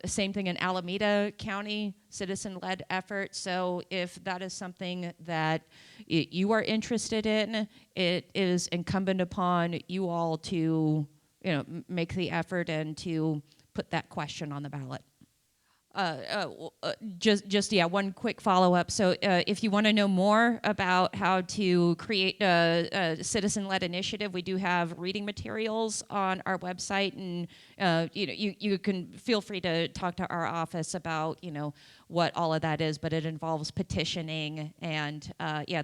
Same thing in Alameda County, citizen-led effort. So if that is something that you are interested in, it is incumbent upon you all to make the effort and to put that question on the ballot. one quick follow-up. So if you want to know more about how to create a citizen-led initiative, we do have reading materials on our website, and you can feel free to talk to our office about what all of that is, but it involves petitioning, and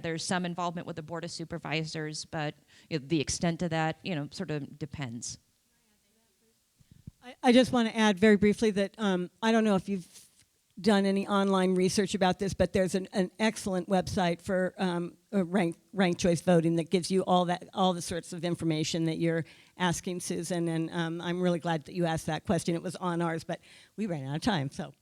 there's some involvement with the Board of Supervisors, but the extent of that sort of depends. I just want to add very briefly that I don't know if you've done any online research about this, but there's an excellent website for ranked choice voting that gives you all the sorts of information that you're asking, Susan. And I'm really glad that you asked that question. It was on ours, but we ran out of time. So,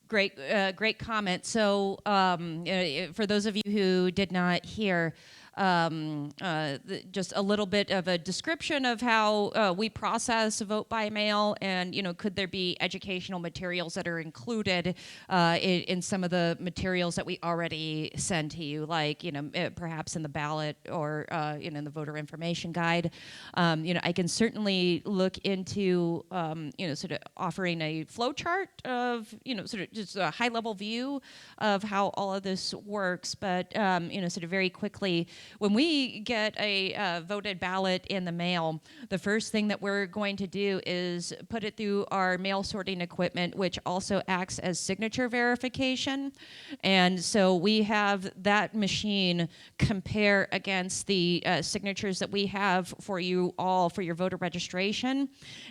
great comment. So, for those of you who did not hear, just a little bit of a description of how we process vote by mail, and could there be educational materials that are included in some of the materials that we already send to you, like perhaps in the ballot or in the voter information guide. I can certainly look into sort of offering a flow chart of sort of just a high level view of how all of this works, but sort of very quickly, when we get a voted ballot in the mail, the first thing that we're going to do is put it through our mail sorting equipment, which also acts as signature verification. And so we have that machine compare against the signatures that we have for you all for your voter registration.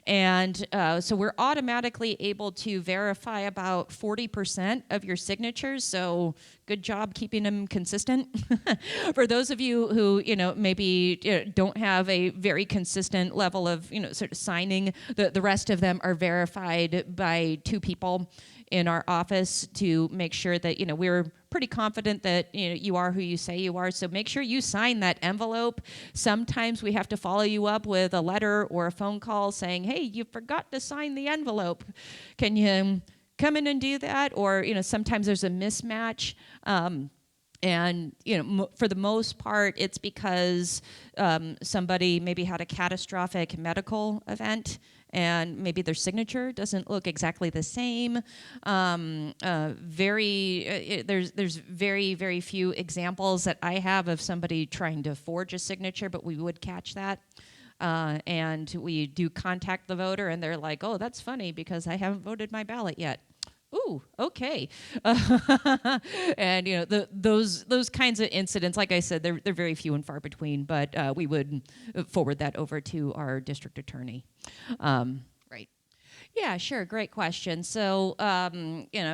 And so we're automatically able to verify about 40% of your signatures. So good job keeping them consistent. For those of you who maybe don't have a very consistent level of sort of signing, the rest of them are verified by two people in our office to make sure that we're pretty confident that you are who you say you are. So make sure you sign that envelope. Sometimes we have to follow you up with a letter or a phone call saying, hey, you forgot to sign the envelope. Can you come in and do that? Or sometimes there's a mismatch. And for the most part, it's because somebody maybe had a catastrophic medical event, and maybe their signature doesn't look exactly the same. There's very, very few examples that I have of somebody trying to forge a signature, but we would catch that. And we do contact the voter, and they're like, oh, that's funny because I haven't voted my ballot yet. Ooh, okay. And those kinds of incidents, like I said, they're very few and far between, but we would forward that over to our district attorney. Right. Yeah, sure. Great question. So,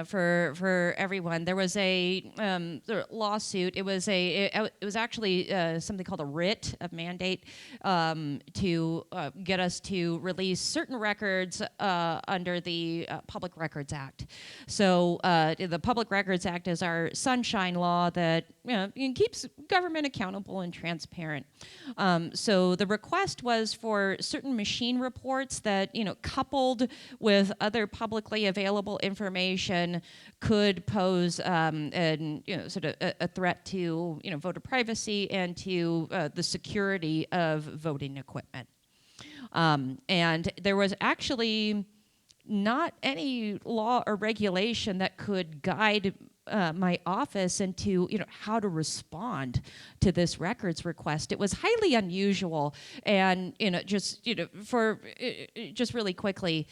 for everyone, there was a lawsuit. It was actually something called a writ of mandate to get us to release certain records under the Public Records Act. So, the Public Records Act is our sunshine law that keeps government accountable and transparent. So the request was for certain machine reports that coupled with other publicly available information could pose sort of a threat to voter privacy and to the security of voting equipment. And there was actually not any law or regulation that could guide my office into how to respond to this records request. It was highly unusual, and just really quickly,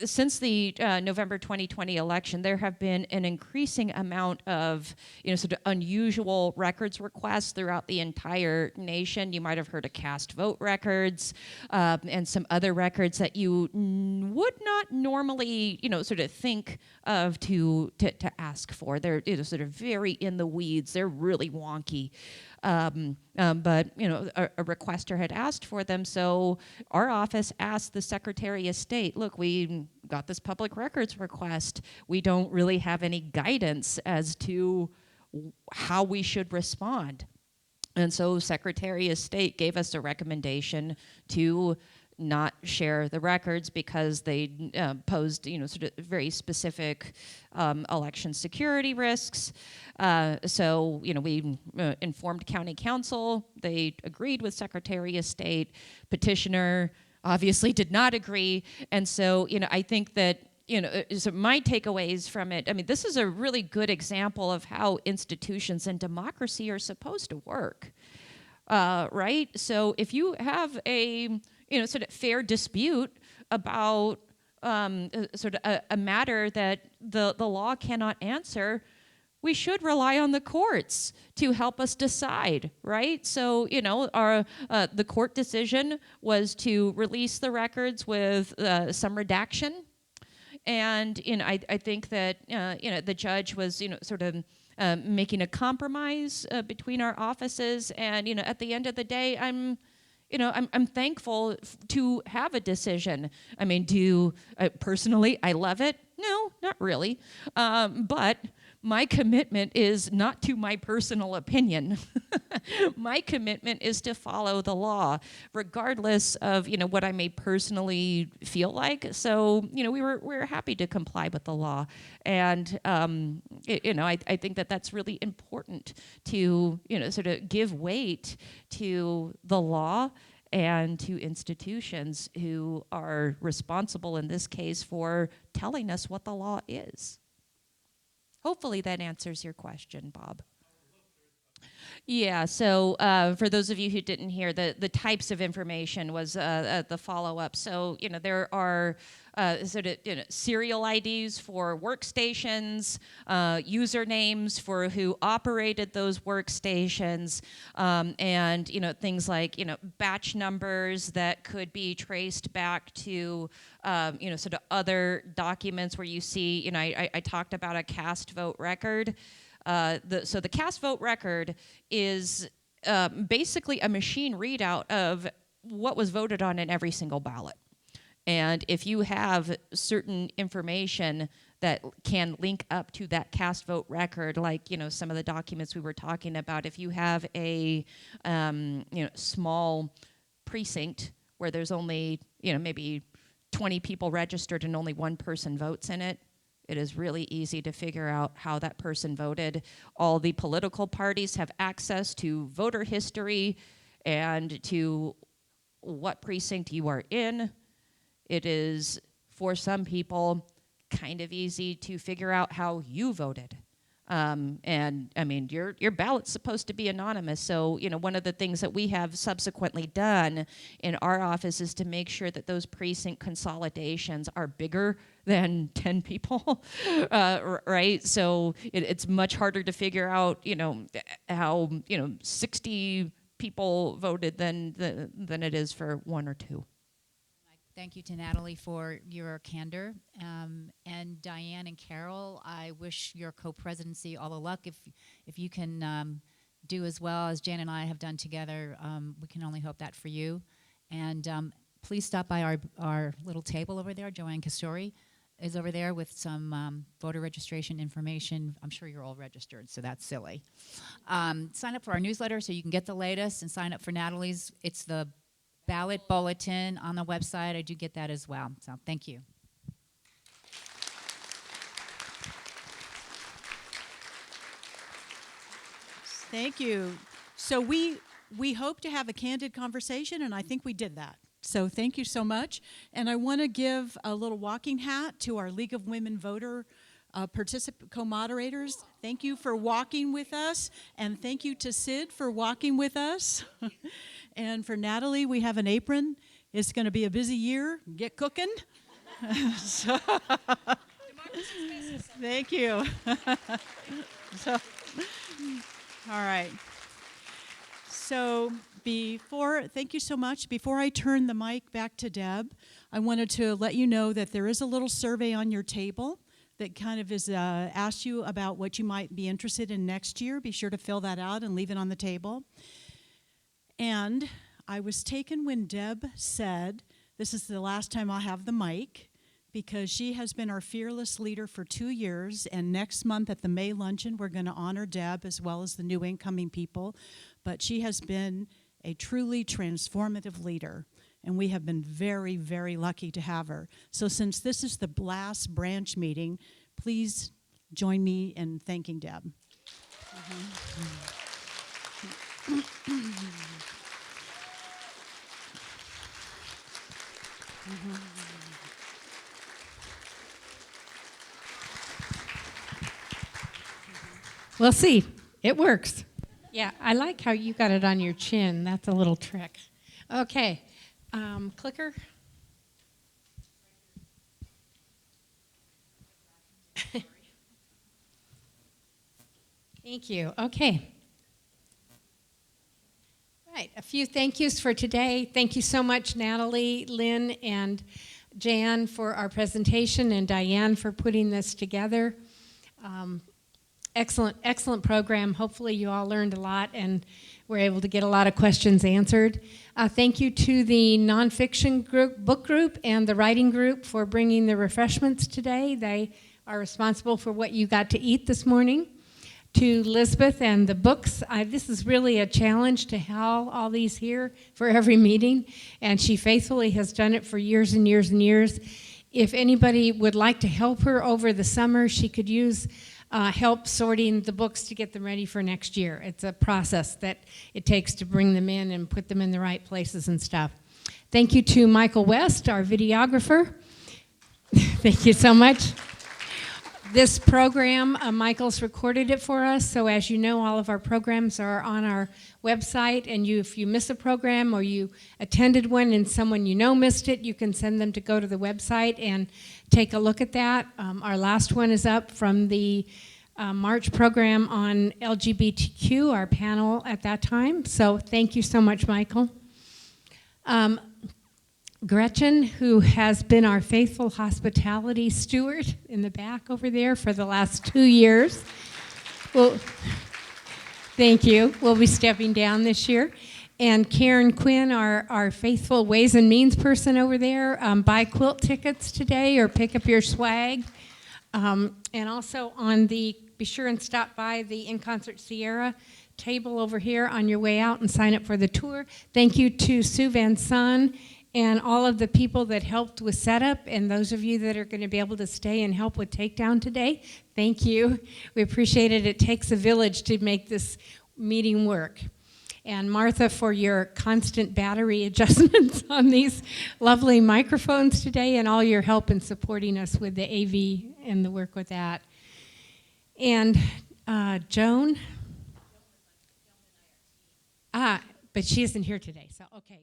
since the November 2020 election, there have been an increasing amount of sort of unusual records requests throughout the entire nation. You might have heard of cast vote records and some other records that you would not normally sort of think of to ask for. They're sort of very in the weeds. They're really wonky. But a requester had asked for them, so our office asked the Secretary of State, look, we got this public records request. We don't really have any guidance as to how we should respond. And so Secretary of State gave us a recommendation to not share the records because they posed, sort of very specific election security risks. So, we informed County Council. They agreed with Secretary of State. Petitioner obviously did not agree. And so, I think that, so my takeaways from it, I mean, this is a really good example of how institutions and democracy are supposed to work, right? So if you have a, sort of fair dispute about sort of a matter that the law cannot answer, we should rely on the courts to help us decide, right? So, our the court decision was to release the records with some redaction, and I think that the judge was sort of making a compromise between our offices, and at the end of the day, I'm thankful to have a decision. I mean, personally, I love it? No, not really, but my commitment is not to my personal opinion. My commitment is to follow the law, regardless of what I may personally feel like. So we were happy to comply with the law, and I think that that's really important to sort of give weight to the law and to institutions who are responsible in this case for telling us what the law is. Hopefully that answers your question, Bob. Yeah, so for those of you who didn't hear, the types of information was the follow-up. So, there are sort of serial IDs for workstations, usernames for who operated those workstations, and, things like, batch numbers that could be traced back to, sort of other documents where you see, I talked about a cast vote record. So the cast vote record is basically a machine readout of what was voted on in every single ballot. And if you have certain information that can link up to that cast vote record, like some of the documents we were talking about, if you have a small precinct where there's only maybe 20 people registered and only one person votes in it, it is really easy to figure out how that person voted. All the political parties have access to voter history and to what precinct you are in. It is, for some people, kind of easy to figure out how you voted. And I mean, your ballot's supposed to be anonymous. So, one of the things that we have subsequently done in our office is to make sure that those precinct consolidations are bigger than 10 people, right? So it's much harder to figure out, how, 60 people voted than it is for one or two. Thank you to Natalie for your candor. And Diane and Carol, I wish your co-presidency all the luck. If you can do as well as Jan and I have done together, we can only hope that for you. And please stop by our little table over there. Joanne Castori is over there with some voter registration information. I'm sure you're all registered, so that's silly. Sign up for our newsletter so you can get the latest, and sign up for Natalie's. It's the ballot bulletin on the website. I do get that as well. So thank you. Thank you. So we hope to have a candid conversation, and I think we did that. So thank you so much. And I want to give a little walking hat to our League of Women Voter co-moderators. Thank you for walking with us, and thank you to Sid for walking with us. And for Natalie, we have an apron. It's going to be a busy year. Get cooking. So, thank you. So, all right. So thank you so much. Before I turn the mic back to Deb, I wanted to let you know that there is a little survey on your table that kind of is asks you about what you might be interested in next year. Be sure to fill that out and leave it on the table. And I was taken when Deb said, this is the last time I'll have the mic, because she has been our fearless leader for 2 years, and next month at the May luncheon, we're going to honor Deb as well as the new incoming people. But she has been a truly transformative leader, and we have been very, very lucky to have her. So since this is the last branch meeting, please join me in thanking Deb. We'll see. It works. Yeah, I like how you got it on your chin. That's a little trick. Okay. Clicker. Thank you. Okay. Right. A few thank yous for today. Thank you so much, Natalie, Lynn, and Jan for our presentation, and Diane for putting this together. Excellent program. Hopefully you all learned a lot and were able to get a lot of questions answered. Thank you to the nonfiction book group and the writing group for bringing the refreshments today. They are responsible for what you got to eat this morning. To Lisbeth and the books, this is really a challenge to haul all these here for every meeting, and she faithfully has done it for years and years and years. If anybody would like to help her over the summer, she could use help sorting the books to get them ready for next year. It's a process that it takes to bring them in and put them in the right places and stuff. Thank you to Michael West, our videographer. Thank you so much. This program, Michael's recorded it for us, so as you know, all of our programs are on our website, and if you miss a program or you attended one and someone you know missed it, you can send them to go to the website and take a look at that. Our last one is up from the March program on LGBTQ, our panel at that time, so thank you so much, Michael. Gretchen, who has been our faithful hospitality steward in the back over there for the last 2 years. Well, thank you. We'll be stepping down this year. And Karen Quinn, our faithful Ways and Means person over there, buy quilt tickets today or pick up your swag. And also be sure and stop by the In Concert Sierra table over here on your way out and sign up for the tour. Thank you to Sue Van Son and all of the people that helped with setup, and those of you that are going to be able to stay and help with takedown today, thank you. We appreciate it. It takes a village to make this meeting work. And Martha, for your constant battery adjustments on these lovely microphones today, and all your help in supporting us with the AV and the work with that. And Joan? But she isn't here today, so okay.